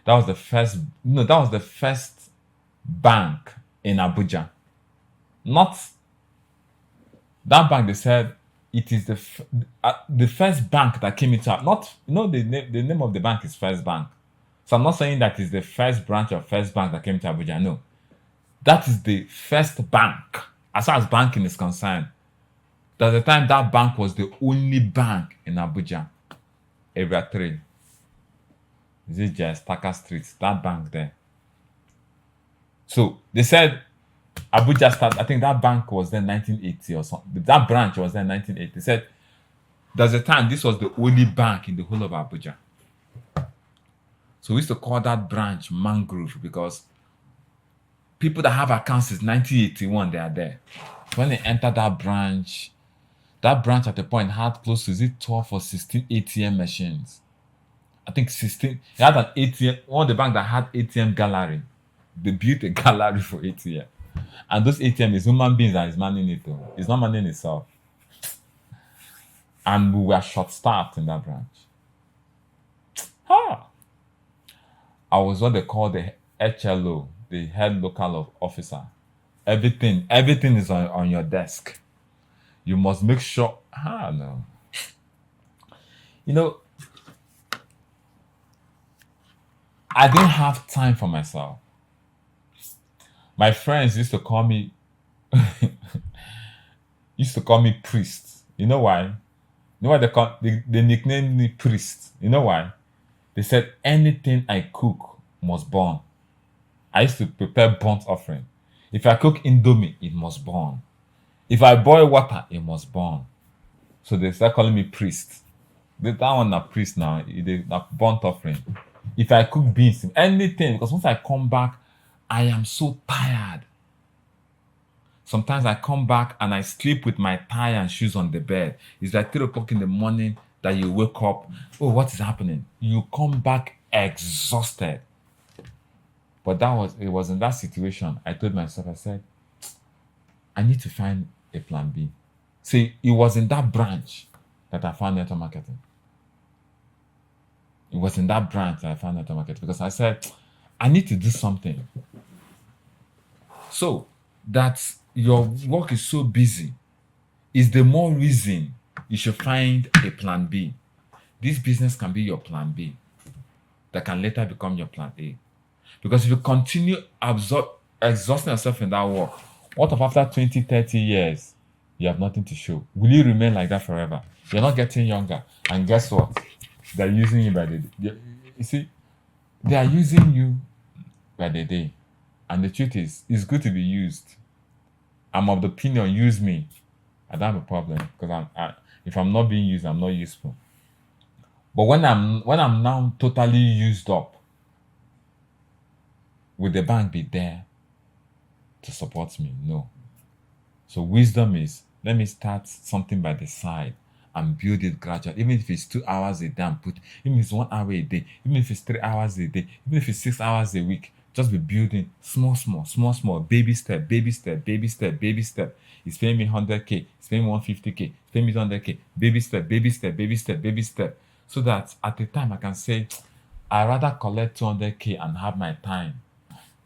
S1: That was the first bank in Abuja. Not that bank, they said it is the first bank that came into not the name of the bank is First Bank. So I'm not saying that is the first branch of First Bank that came to Abuja. No, that is the first bank as far as banking is concerned. At the time, that bank was the only bank in Abuja, Area 3. Is it just Taka Street? That bank there. So they said Abuja started, I think that bank was there 1980 or something. That branch was there 1980. They said there's a time this was the only bank in the whole of Abuja. So we used to call that branch Mangrove because people that have accounts since 1981, they are there. When they enter that branch at the point had close to, is it 12 or 16 ATM machines? I think 16. They had an ATM, one of the bank that had ATM gallery. They built a gallery for ATM. And those ATM is human beings that is manning it though. It's not manning itself. And we were short-staffed in that branch. I was what they call the HLO, the head local officer. Everything is on your desk. You must make sure. No. I didn't have time for myself. My friends used to call me priest. You know why? You know why they nicknamed me priest? You know why? They said anything I cook must burn. I used to prepare burnt offering. If I cook indomie, it must burn. If I boil water, it must burn. So they start calling me priest. That one a priest now. They burnt offering. If I cook beans, anything, because once I come back, I am so tired. Sometimes I come back and I sleep with my tie and shoes on the bed. It's like 3 o'clock in the morning that you wake up. Oh, what is happening? You come back exhausted. But it was in that situation. I told myself, I said, I need to find a plan B. See, it was in that branch that I found network marketing. It was in that branch that I found network marketing because I said, I need to do something. So that your work is so busy is the more reason you should find a plan B. This business can be your plan B that can later become your plan A. Because if you continue exhausting yourself in that work, what if after 20, 30 years, you have nothing to show? Will you remain like that forever? You're not getting younger. And guess what? They're using you by the day. You see, they are using you by the day. And the truth is, it's good to be used. I'm of the opinion, use me. I don't have a problem. Because if I'm not being used, I'm not useful. But when I'm now totally used up, will the bank be there to support me? No. So wisdom is, let me start something by the side and build it gradually. Even if it's 2 hours a day, even if it's 1 hour a day, even if it's 3 hours a day, even if it's 6 hours a week, just be building small, baby step. It's paying me 100K, it's paying me 150K, it's paying me 200K, baby step. So that at the time I can say, I'd rather collect 200K and have my time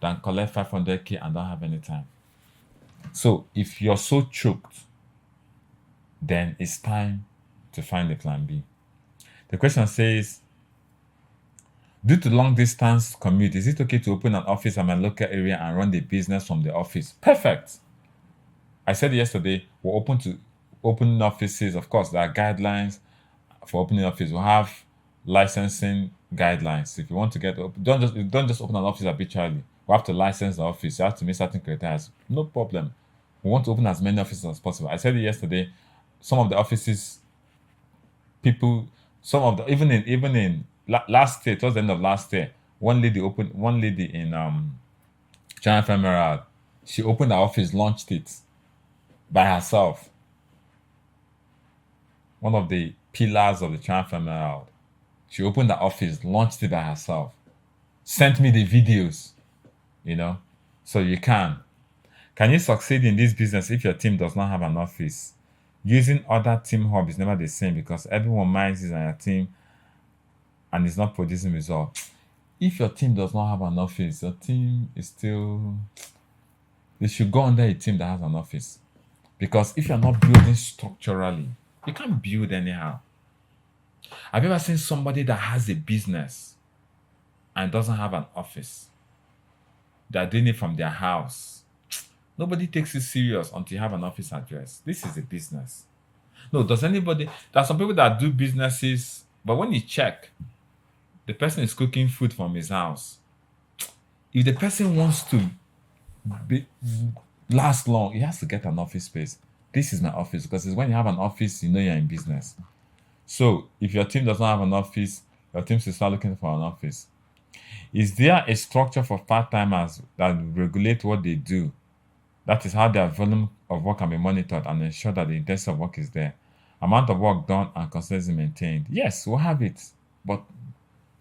S1: than collect 500K and don't have any time. So if you're so choked, then it's time to find a plan B. The question says, due to long distance commute, is it okay to open an office at my local area and run the business from the office? Perfect. I said yesterday, we're open to opening offices. Of course, there are guidelines for opening office. We'll have licensing guidelines. If you want to get open, don't just open an office arbitrarily. We have to license the office. You have to meet certain criteria. No problem. We want to open as many offices as possible. I said it yesterday. Some of the offices, even in last year, towards the end of last year, one lady in China Femeral, she opened her office, launched it by herself. One of the pillars of the China Femeral. She opened the office, launched it by herself, sent me the videos, so you can. Can you succeed in this business if your team does not have an office? Using other team hub is never the same because everyone minds is on your team and is not producing results. If your team does not have an office, your team is still... They should go under a team that has an office. Because if you're not building structurally, You can't build anyhow. Have you ever seen somebody that has a business and doesn't have an office? They're doing it from their house. Nobody takes it serious until you have an office address. This is a business. No, does anybody? There are some people that do businesses, but when you check, the person is cooking food from his house. If the person wants to be, last long, he has to get an office space. This is my office because it's when you have an office, you know you're in business. So if your team doesn't have an office, your team should start looking for an office. Is there a structure for part-timers that regulate what they do? That is how their volume of work can be monitored and ensure that the intensity of work is there. Amount of work done and consistency maintained. Yes, we'll have it. But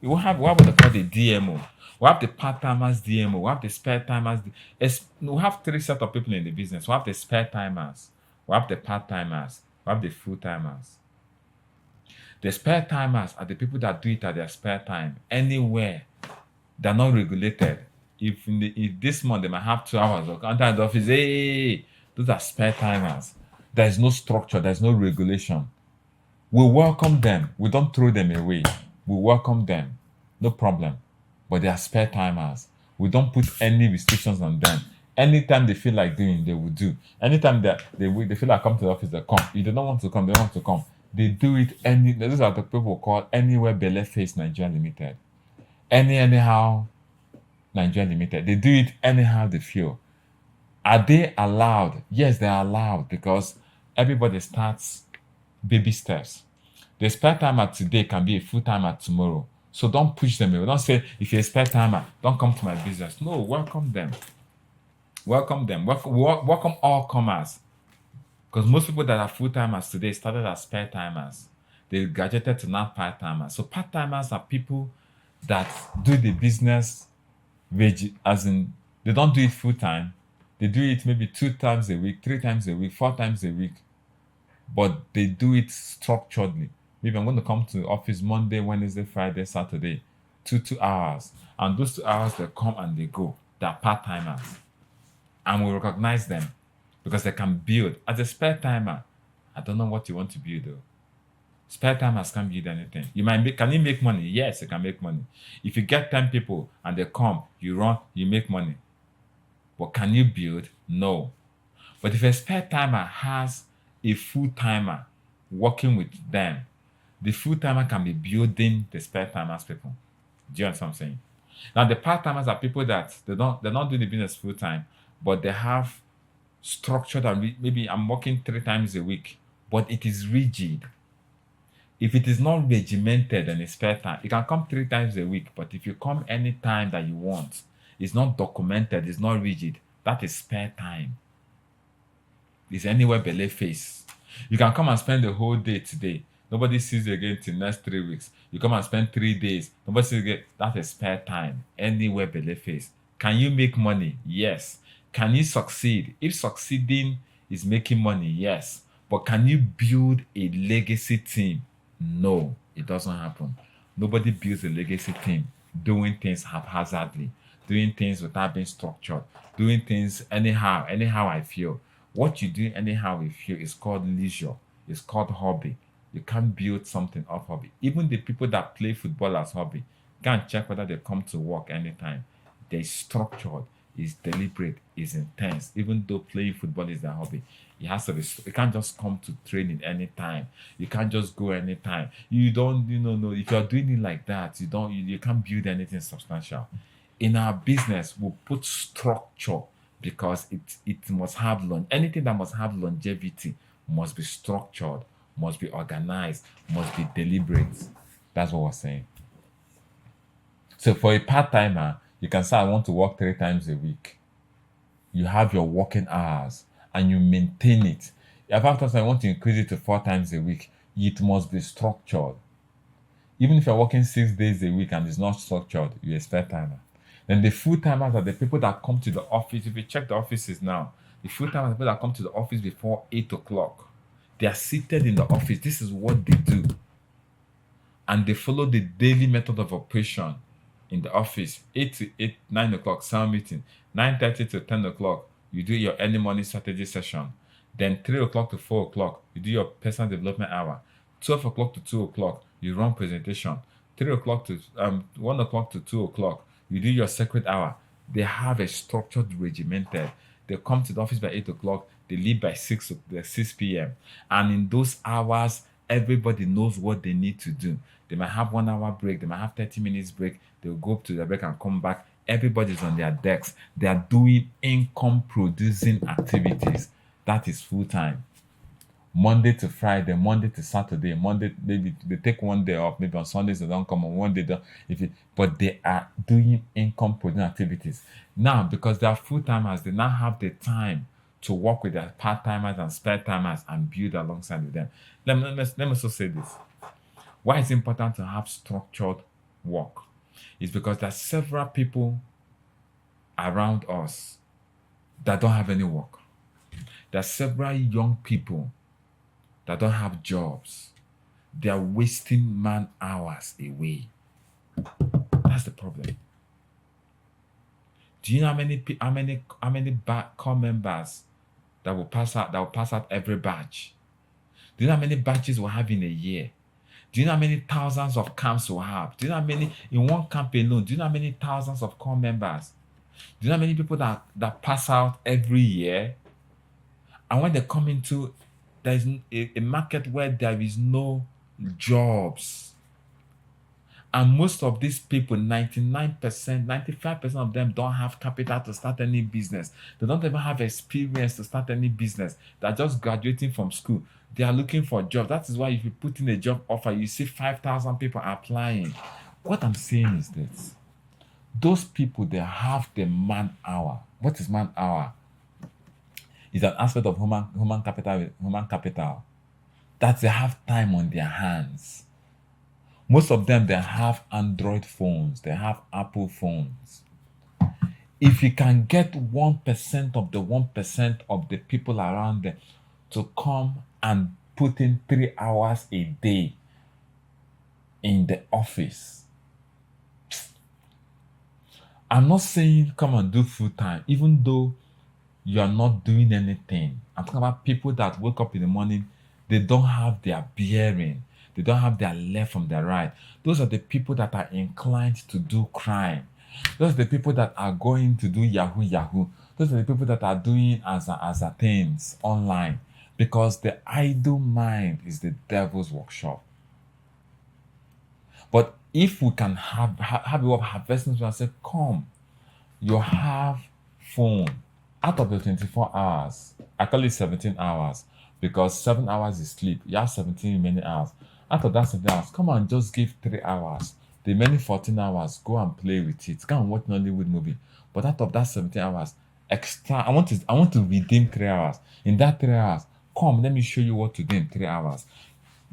S1: we have what they call the DMO. We have the part-timers DMO. We have the spare timers. We have three set of people in the business. We have the spare timers. We have the part-timers. We have the full-timers. The spare timers are the people that do it at their spare time, anywhere. They're not regulated. If this month they might have 2 hours or under the office, hey, those are spare timers. There is no structure, there's no regulation. We welcome them. We don't throw them away. We welcome them. No problem. But they are spare timers. We don't put any restrictions on them. Anytime they feel like doing, they will do. Anytime they feel like come to the office, they come. If they don't want to come, they don't want to come. They do it those are the people called anywhere Belle Face Nigeria Limited. Anyhow Nigeria Limited. They do it anyhow they feel. Are they allowed? Yes, they are allowed because everybody starts baby steps. The spare timer today can be a full timer tomorrow. So don't push them away. Don't say, if you're a spare timer, don't come to my business. No, welcome them. Welcome them. Welcome all comers. Because most people that are full timers today started as spare timers. They graduated to now part timers. So part timers are people that do the business, as in they don't do it full time. They do it maybe 2 times a week, 3 times a week, 4 times a week, but they do it structuredly. Maybe I'm going to come to the office Monday, Wednesday, Friday, Saturday, 2 hours. And those 2 hours, they come and they go. They're part timers. And we recognize them because they can build. As a spare timer, I don't know what you want to build though. Spare timers can't build anything. Can you make money? Yes, you can make money. If you get 10 people and they come, you run, you make money. But can you build? No. But if a spare timer has a full timer working with them, the full timer can be building the spare timers people. Do you understand what I'm saying? Now the part timers are people that they're not doing the business full time, but they have structure that maybe I'm working 3 times a week, but it is rigid. If it is not regimented and a spare time, you can come 3 times a week, but if you come any time that you want, it's not documented, it's not rigid. That is spare time. It's anywhere Belle Face. You can come and spend the whole day today. Nobody sees you again till next 3 weeks. You come and spend 3 days. Nobody sees you again. That is spare time. Anywhere Belle Face. Can you make money? Yes. Can you succeed? If succeeding is making money, yes. But can you build a legacy team? No, it doesn't happen. Nobody builds a legacy team doing things haphazardly, doing things without being structured, doing things anyhow I feel. What you do anyhow you feel is called leisure. It's called hobby. You can't build something off hobby. Even the people that play football as hobby, can't check whether they come to work anytime. They're structured, it's deliberate, it's intense. Even though playing football is their hobby, it has to be. You can't just come to training anytime. You can't just go anytime. You don't, no. If you're doing it like that, you can't build anything substantial. In our business, we'll put structure because it must have anything that must have longevity must be structured, must be organized, must be deliberate. That's what we're saying. So for a part-timer, you can say I want to work 3 times a week. You have your working hours and you maintain it. If after I want to increase it to 4 times a week, it must be structured. Even if you're working 6 days a week and it's not structured, you're a spare timer. Then the full timers are the people that come to the office. If you check the offices now, the full timers are the people that come to the office before 8 o'clock. They are seated in the office. This is what they do. And they follow the daily method of operation in the office. 8 to 9 o'clock, sound meeting. 9:30 to 10 o'clock, you do your early morning strategy session. Then 3 o'clock to 4 o'clock, you do your personal development hour. 12 o'clock to 2 o'clock, you run presentation. 3 o'clock to 1 o'clock to 2 o'clock, you do your secret hour. They have a structured regimented. They come to the office by 8 o'clock, they leave by 6 p.m. And in those hours, everybody knows what they need to do. They might have 1 hour break, they might have 30 minutes break, they'll go up to the break and come back. Everybody's on their decks. They are doing income producing activities. That is full time. Monday to Friday, Monday to Saturday, Monday maybe they take one day off, maybe on Sundays they don't come on one day. But they are doing income producing activities. Now, because they are full timers, they now have the time to work with their part timers and spare timers and build alongside with them. Let me also say this. Why it's important to have structured work is because there are several people around us that don't have any work. There are several young people that don't have jobs. They are wasting man hours away. That's the problem. Do you know how many core members that will pass out every batch? Do you know how many batches we'll have in a year? Do you know how many thousands of camps we'll have? Do you know how many in one camp alone? Do you know how many thousands of core members? Do you know how many people that pass out every year? And when they come into, there is a market where there is no jobs. And most of these people, 99%, 95% of them don't have capital to start any business. They don't even have experience to start any business. They're just graduating from school. They are looking for jobs. That is why if you put in a job offer, you see 5,000 people applying. What I'm saying is this. Those people, they have the man hour. What is man hour? It's an aspect of human capital that they have time on their hands. Most of them, they have Android phones. They have Apple phones. If you can get 1% of the 1% of the people around them to come and put in 3 hours a day in the office, I'm not saying come and do full time, even though you are not doing anything. I'm talking about people that wake up in the morning, they don't have their bearing. They don't have their left from their right. Those are the people that are inclined to do crime. Those are the people that are going to do Yahoo. Those are the people that are doing as things online. Because the idle mind is the devil's workshop. But if we can have a way of harvesting and say, come, you have phone. Out of the 24 hours, I call it 17 hours because 7 hours is sleep. You have 17 remaining hours. Out of that 17 hours, come on, just give 3 hours. The remaining 14 hours, go and play with it. Go and watch Nollywood movie. But out of that 17 hours, extra, I want to redeem 3 hours. In that 3 hours, come, let me show you what to do in 3 hours.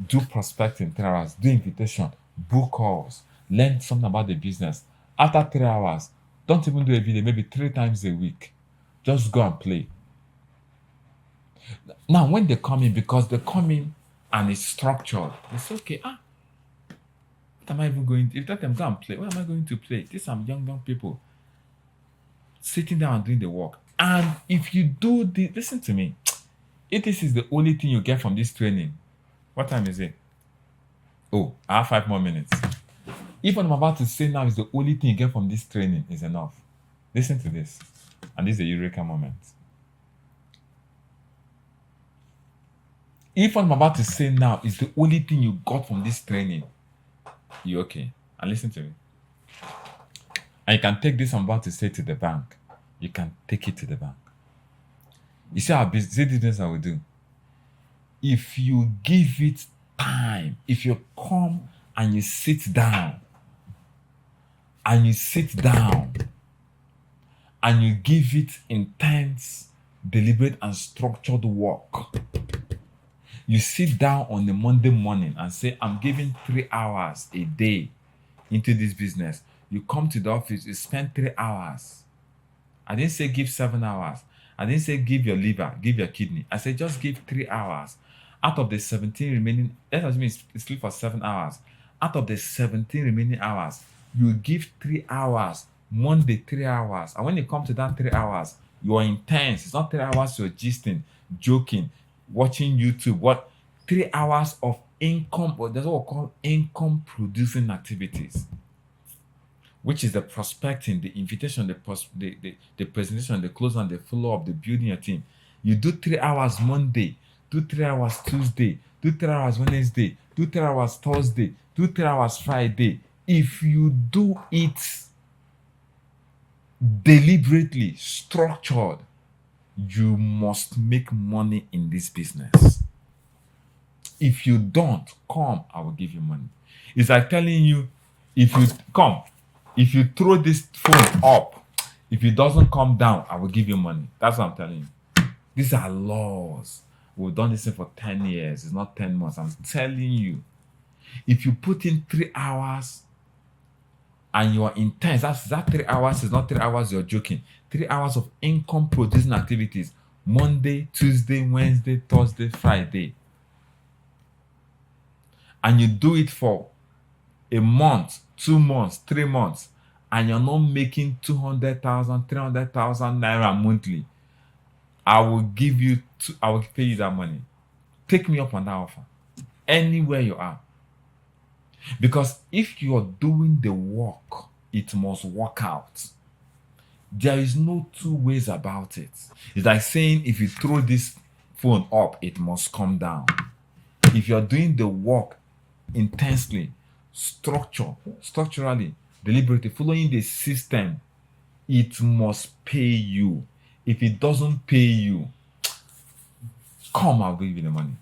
S1: Do prospecting 3 hours. Do invitation. Book calls. Learn something about the business. After 3 hours, don't even do a video, maybe 3 times a week. Just go and play. Now, when they come in, because they come in and it's structured, they say, okay, what am I even going to, if that time go and play, what am I going to play? These are young people sitting down and doing the work. And if you do this, listen to me, if this is the only thing you get from this training, what time is it? Oh, I have 5 more minutes. If what I'm about to say now is the only thing you get from this training, is enough. Listen to this. And this is a eureka moment. If what I'm about to say now is the only thing you got from this training, you're okay. And listen to me. And you can take this I'm about to say to the bank. You can take it to the bank. You see how this business I will do. If you give it time, if you come and you sit down, and you give it intense, deliberate, and structured work. You sit down on a Monday morning and say, I'm giving 3 hours a day into this business. You come to the office, you spend 3 hours. I didn't say give 7 hours. I didn't say give your liver, give your kidney. I said just give 3 hours. Out of the 17 remaining, that doesn't mean sleep for 7 hours. Out of the 17 remaining hours, you give 3 hours, Monday 3 hours. And when you come to that 3 hours, you are intense. It's not 3 hours you're gisting. joking, watching YouTube. What 3 hours of income, or that's what we call income producing activities, which is the prospecting, the invitation, the presentation, the close and the follow up, the building your team. You do 3 hours Monday, do 3 hours Tuesday, do 3 hours Wednesday, do 3 hours Thursday, do 3 hours Friday. If you do it deliberately, structured, you must make money in this business. If you don't come, I will give you money. It's like telling you, if you come, if you throw this phone up, if it doesn't come down, I will give you money. That's what I'm telling you. These are laws. We've done this thing for 10 years. It's not 10 months. I'm telling you. If you put in 3 hours and you are intense, that 3 hours is not 3 hours you're joking. 3 hours of income producing activities. Monday, Tuesday, Wednesday, Thursday, Friday. And you do it for a month, 2 months, 3 months, and you're not making 200,000, 300,000 naira monthly, I will pay you that money. Take me up on that offer. Anywhere you are. Because if you're doing the work, it must work out. There is no two ways about it. It's like saying if you throw this phone up, it must come down. If you're doing the work intensely, structurally, deliberately, following the system, it must pay you. If it doesn't pay you, come, I'll give you the money.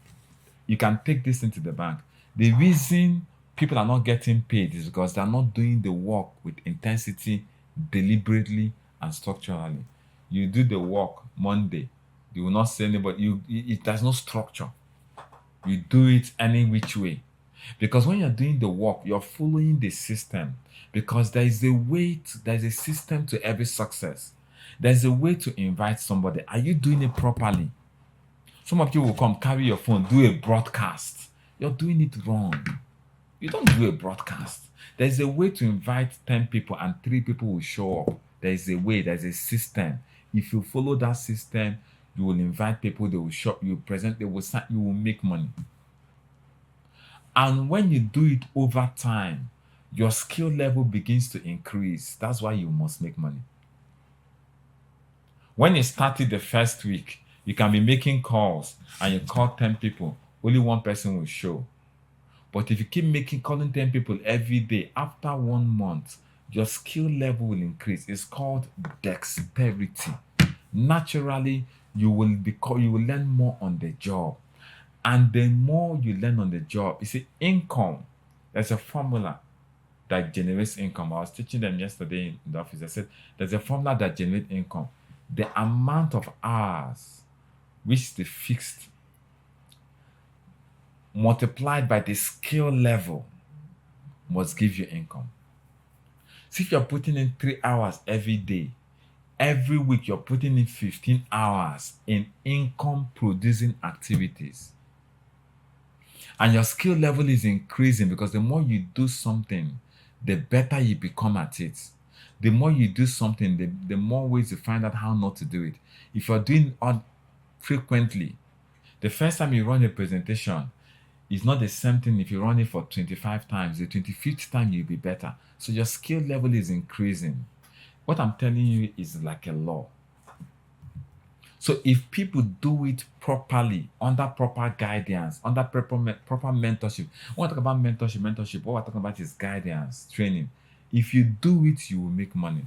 S1: You can take this into the bank. The reason people are not getting paid is because they're not doing the work with intensity, deliberately, and structurally. You do the work Monday, you will not see anybody. There's no structure. You do it any which way. Because when you're doing the work, you're following the system. Because there's a system to every success. There's a way to invite somebody. Are you doing it properly? Some of you will come, carry your phone, do a broadcast. You're doing it wrong. You don't do a broadcast. There's a way to invite 10 people and 3 people will show up. There's a way, there's a system. If you follow that system, you will invite people, they will shop, you present, they will sign, you will make money. And when you do it over time, your skill level begins to increase. That's why you must make money. When you started the first week, you can be making calls and you call 10 people, only 1 person will show. But if you keep calling 10 people every day, after 1 month, your skill level will increase. It's called dexterity. Naturally, you will learn more on the job. And the more you learn on the job, you see, income, there's a formula that generates income. I was teaching them yesterday in the office. I said, there's a formula that generates income. The amount of hours, which is the fixed, multiplied by the skill level, must give you income. So if you're putting in 3 hours every day, every week you're putting in 15 hours in income producing activities. And your skill level is increasing because the more you do something, the better you become at it. The more you do something, the more ways you find out how not to do it. If you're doing it frequently, the first time you run a presentation is not the same thing if you run it for 25 times. The 25th time you'll be better. So your skill level is increasing. What I'm telling you is like a law. So if people do it properly, under proper guidance, under proper mentorship, when I talk about mentorship, what I'm talking about is guidance, training. If you do it, you will make money.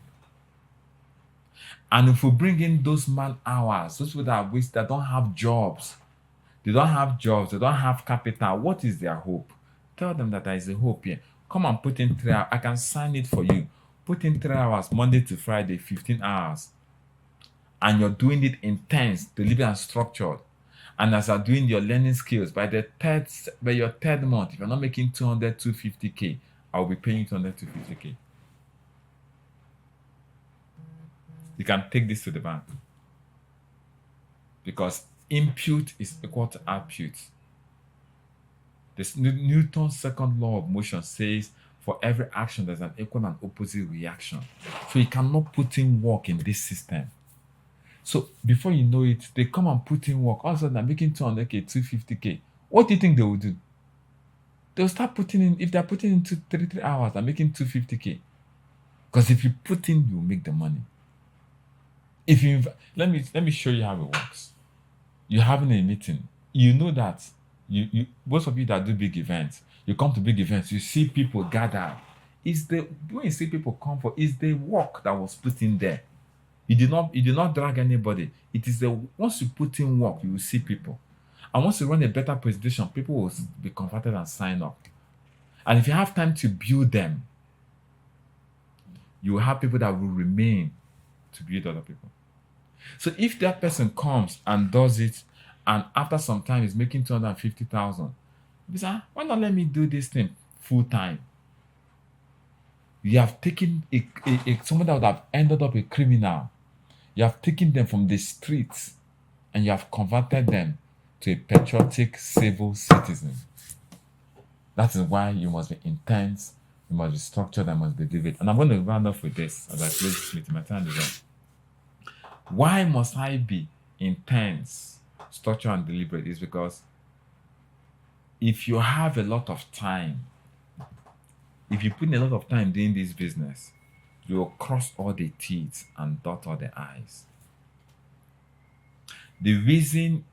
S1: And if we bring in those man hours, those people that don't have jobs, they don't have capital, what is their hope? Tell them that there is a hope here. Come and put in 3 hours. I can sign it for you. Put in 3 hours, Monday to Friday, 15 hours. And you're doing it intense, deliberate and structured. And as you're doing your learning skills, by your third month, if you're not making 200, 250K, I'll be paying you 200, 250K. You can take this to the bank. Because input is equal to output. This Newton's second law of motion says for every action, there's an equal and opposite reaction. So you cannot put in work in this system. So before you know it, they come and put in work. All of a sudden, they're making 200K, 250K. What do you think they will do? They'll start putting in, if they're putting in 3 hours, they're making 250K. Because if you put in, you make the money. If you let me show you how it works. You're having a meeting. You know that you most of you that do big events, you come to big events, you see people gather. Is the when you see people come for is the work that was put in there. You did not drag anybody. It is the once you put in work, you will see people. And once you run a better presentation, people will be converted and sign up. And if you have time to build them, you will have people that will remain to build other people. So if that person comes and does it, and after some time is making 250,000, you say, why not let me do this thing full time? You have taken someone that would have ended up a criminal. You have taken them from the streets and you have converted them to a patriotic civil citizen. That is why you must be intense, you must be structured, and must be deliberate. And I'm going to round off with this as I close this meeting. My time is up. Why must I be intense, structured, and deliberate? Is because if you have a lot of time, if you put in a lot of time doing this business, you will cross all the T's and dot all the I's. The reason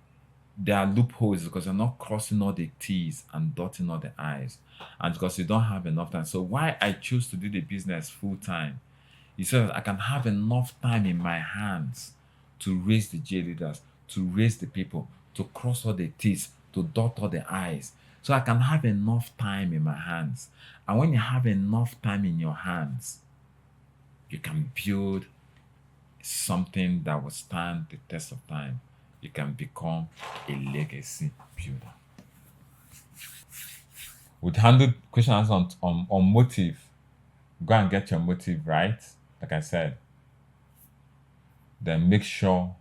S1: there are loopholes is because you're not crossing all the T's and dotting all the I's, and because you don't have enough time. So why I choose to do the business full time is so that I can have enough time in my hands to raise the J leaders, to raise the people, to cross all the T's, to dot all the I's. So I can have enough time in my hands. And when you have enough time in your hands, you can build something that will stand the test of time. You can become a legacy builder. We've handled question answer on motive. Go and get your motive right, like I said. Then make sure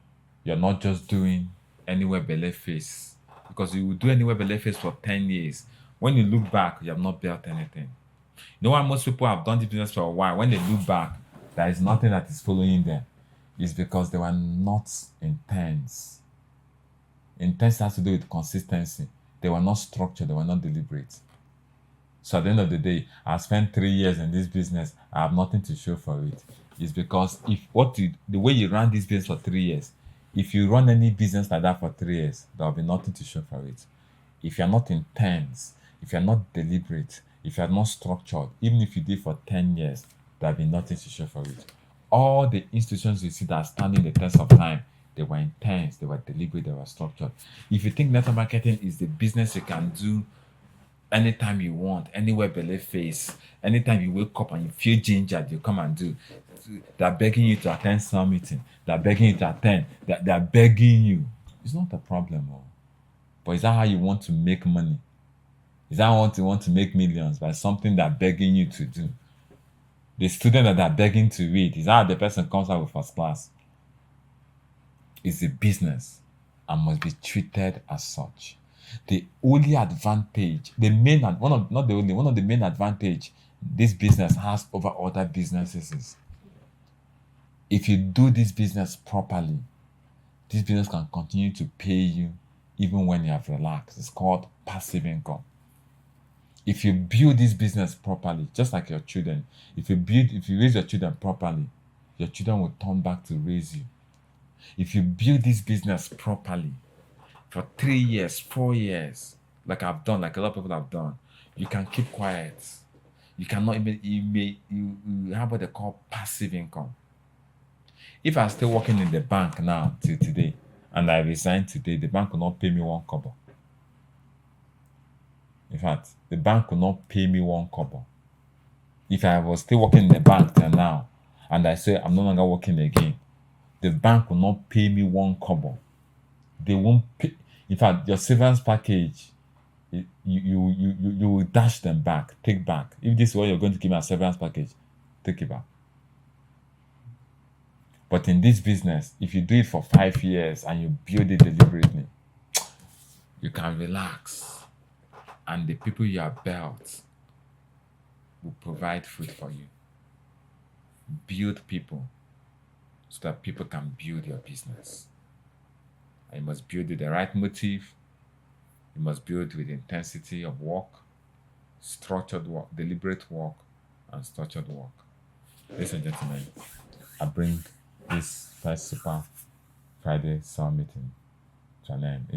S1: you're not just doing anywhere belay face. Because you will do anywhere belay face for 10 years. When you look back, you have not built anything. You know why most people have done the business for a while? When they look back, there is nothing that is following them. It's because they were not intense. Intense has to do with consistency. They were not structured, they were not deliberate. So at the end of the day, I spent 3 years in this business. I have nothing to show for it. It's because the way you run this business for 3 years, if you run any business like that for 3 years, there will be nothing to show for it. If you're not intense, if you're not deliberate, if you're not structured, even if you did for 10 years, there will be nothing to show for it. All the institutions you see that are standing the test of time, they were intense, they were deliberate, they were structured. If you think network marketing is the business you can do anytime you want, anywhere belay face, anytime you wake up and you feel gingered, you come and do. They're begging you to attend some meeting. They're begging you to attend. They're begging you. It's not a problem. But is that how you want to make money? Is that how you want to make millions by something they're begging you to do? The student that they're begging to read, is that how the person comes out with first class? It's a business and must be treated as such. The only advantage, one of the main advantage this business has over other businesses is if you do this business properly, this business can continue to pay you even when you have relaxed. It's called passive income. If you build this business properly, just like your children, if you raise your children properly, your children will turn back to raise you. If you build this business properly for 3 years, 4 years, like I've done, like a lot of people have done, you can keep quiet. You cannot even, you have what they call passive income. If I'm still working in the bank now till today, and I resign today, the bank will not pay me one kobo. In fact, the bank will not pay me one kobo. If I was still working in the bank till now, and I say I'm no longer working again, the bank will not pay me one kobo. They won't pay. In fact, your severance package, you will dash them back, take back. If this is what you're going to give me a severance package, take it back. But in this business, if you do it for 5 years and you build it deliberately, you can relax. And the people you have built will provide food for you. Build people so that people can build your business. And you must build with the right motive. You must build with intensity of work, structured work, deliberate work, and structured work. Ladies and gentlemen, I bring this first Super Friday Summit meeting to an end.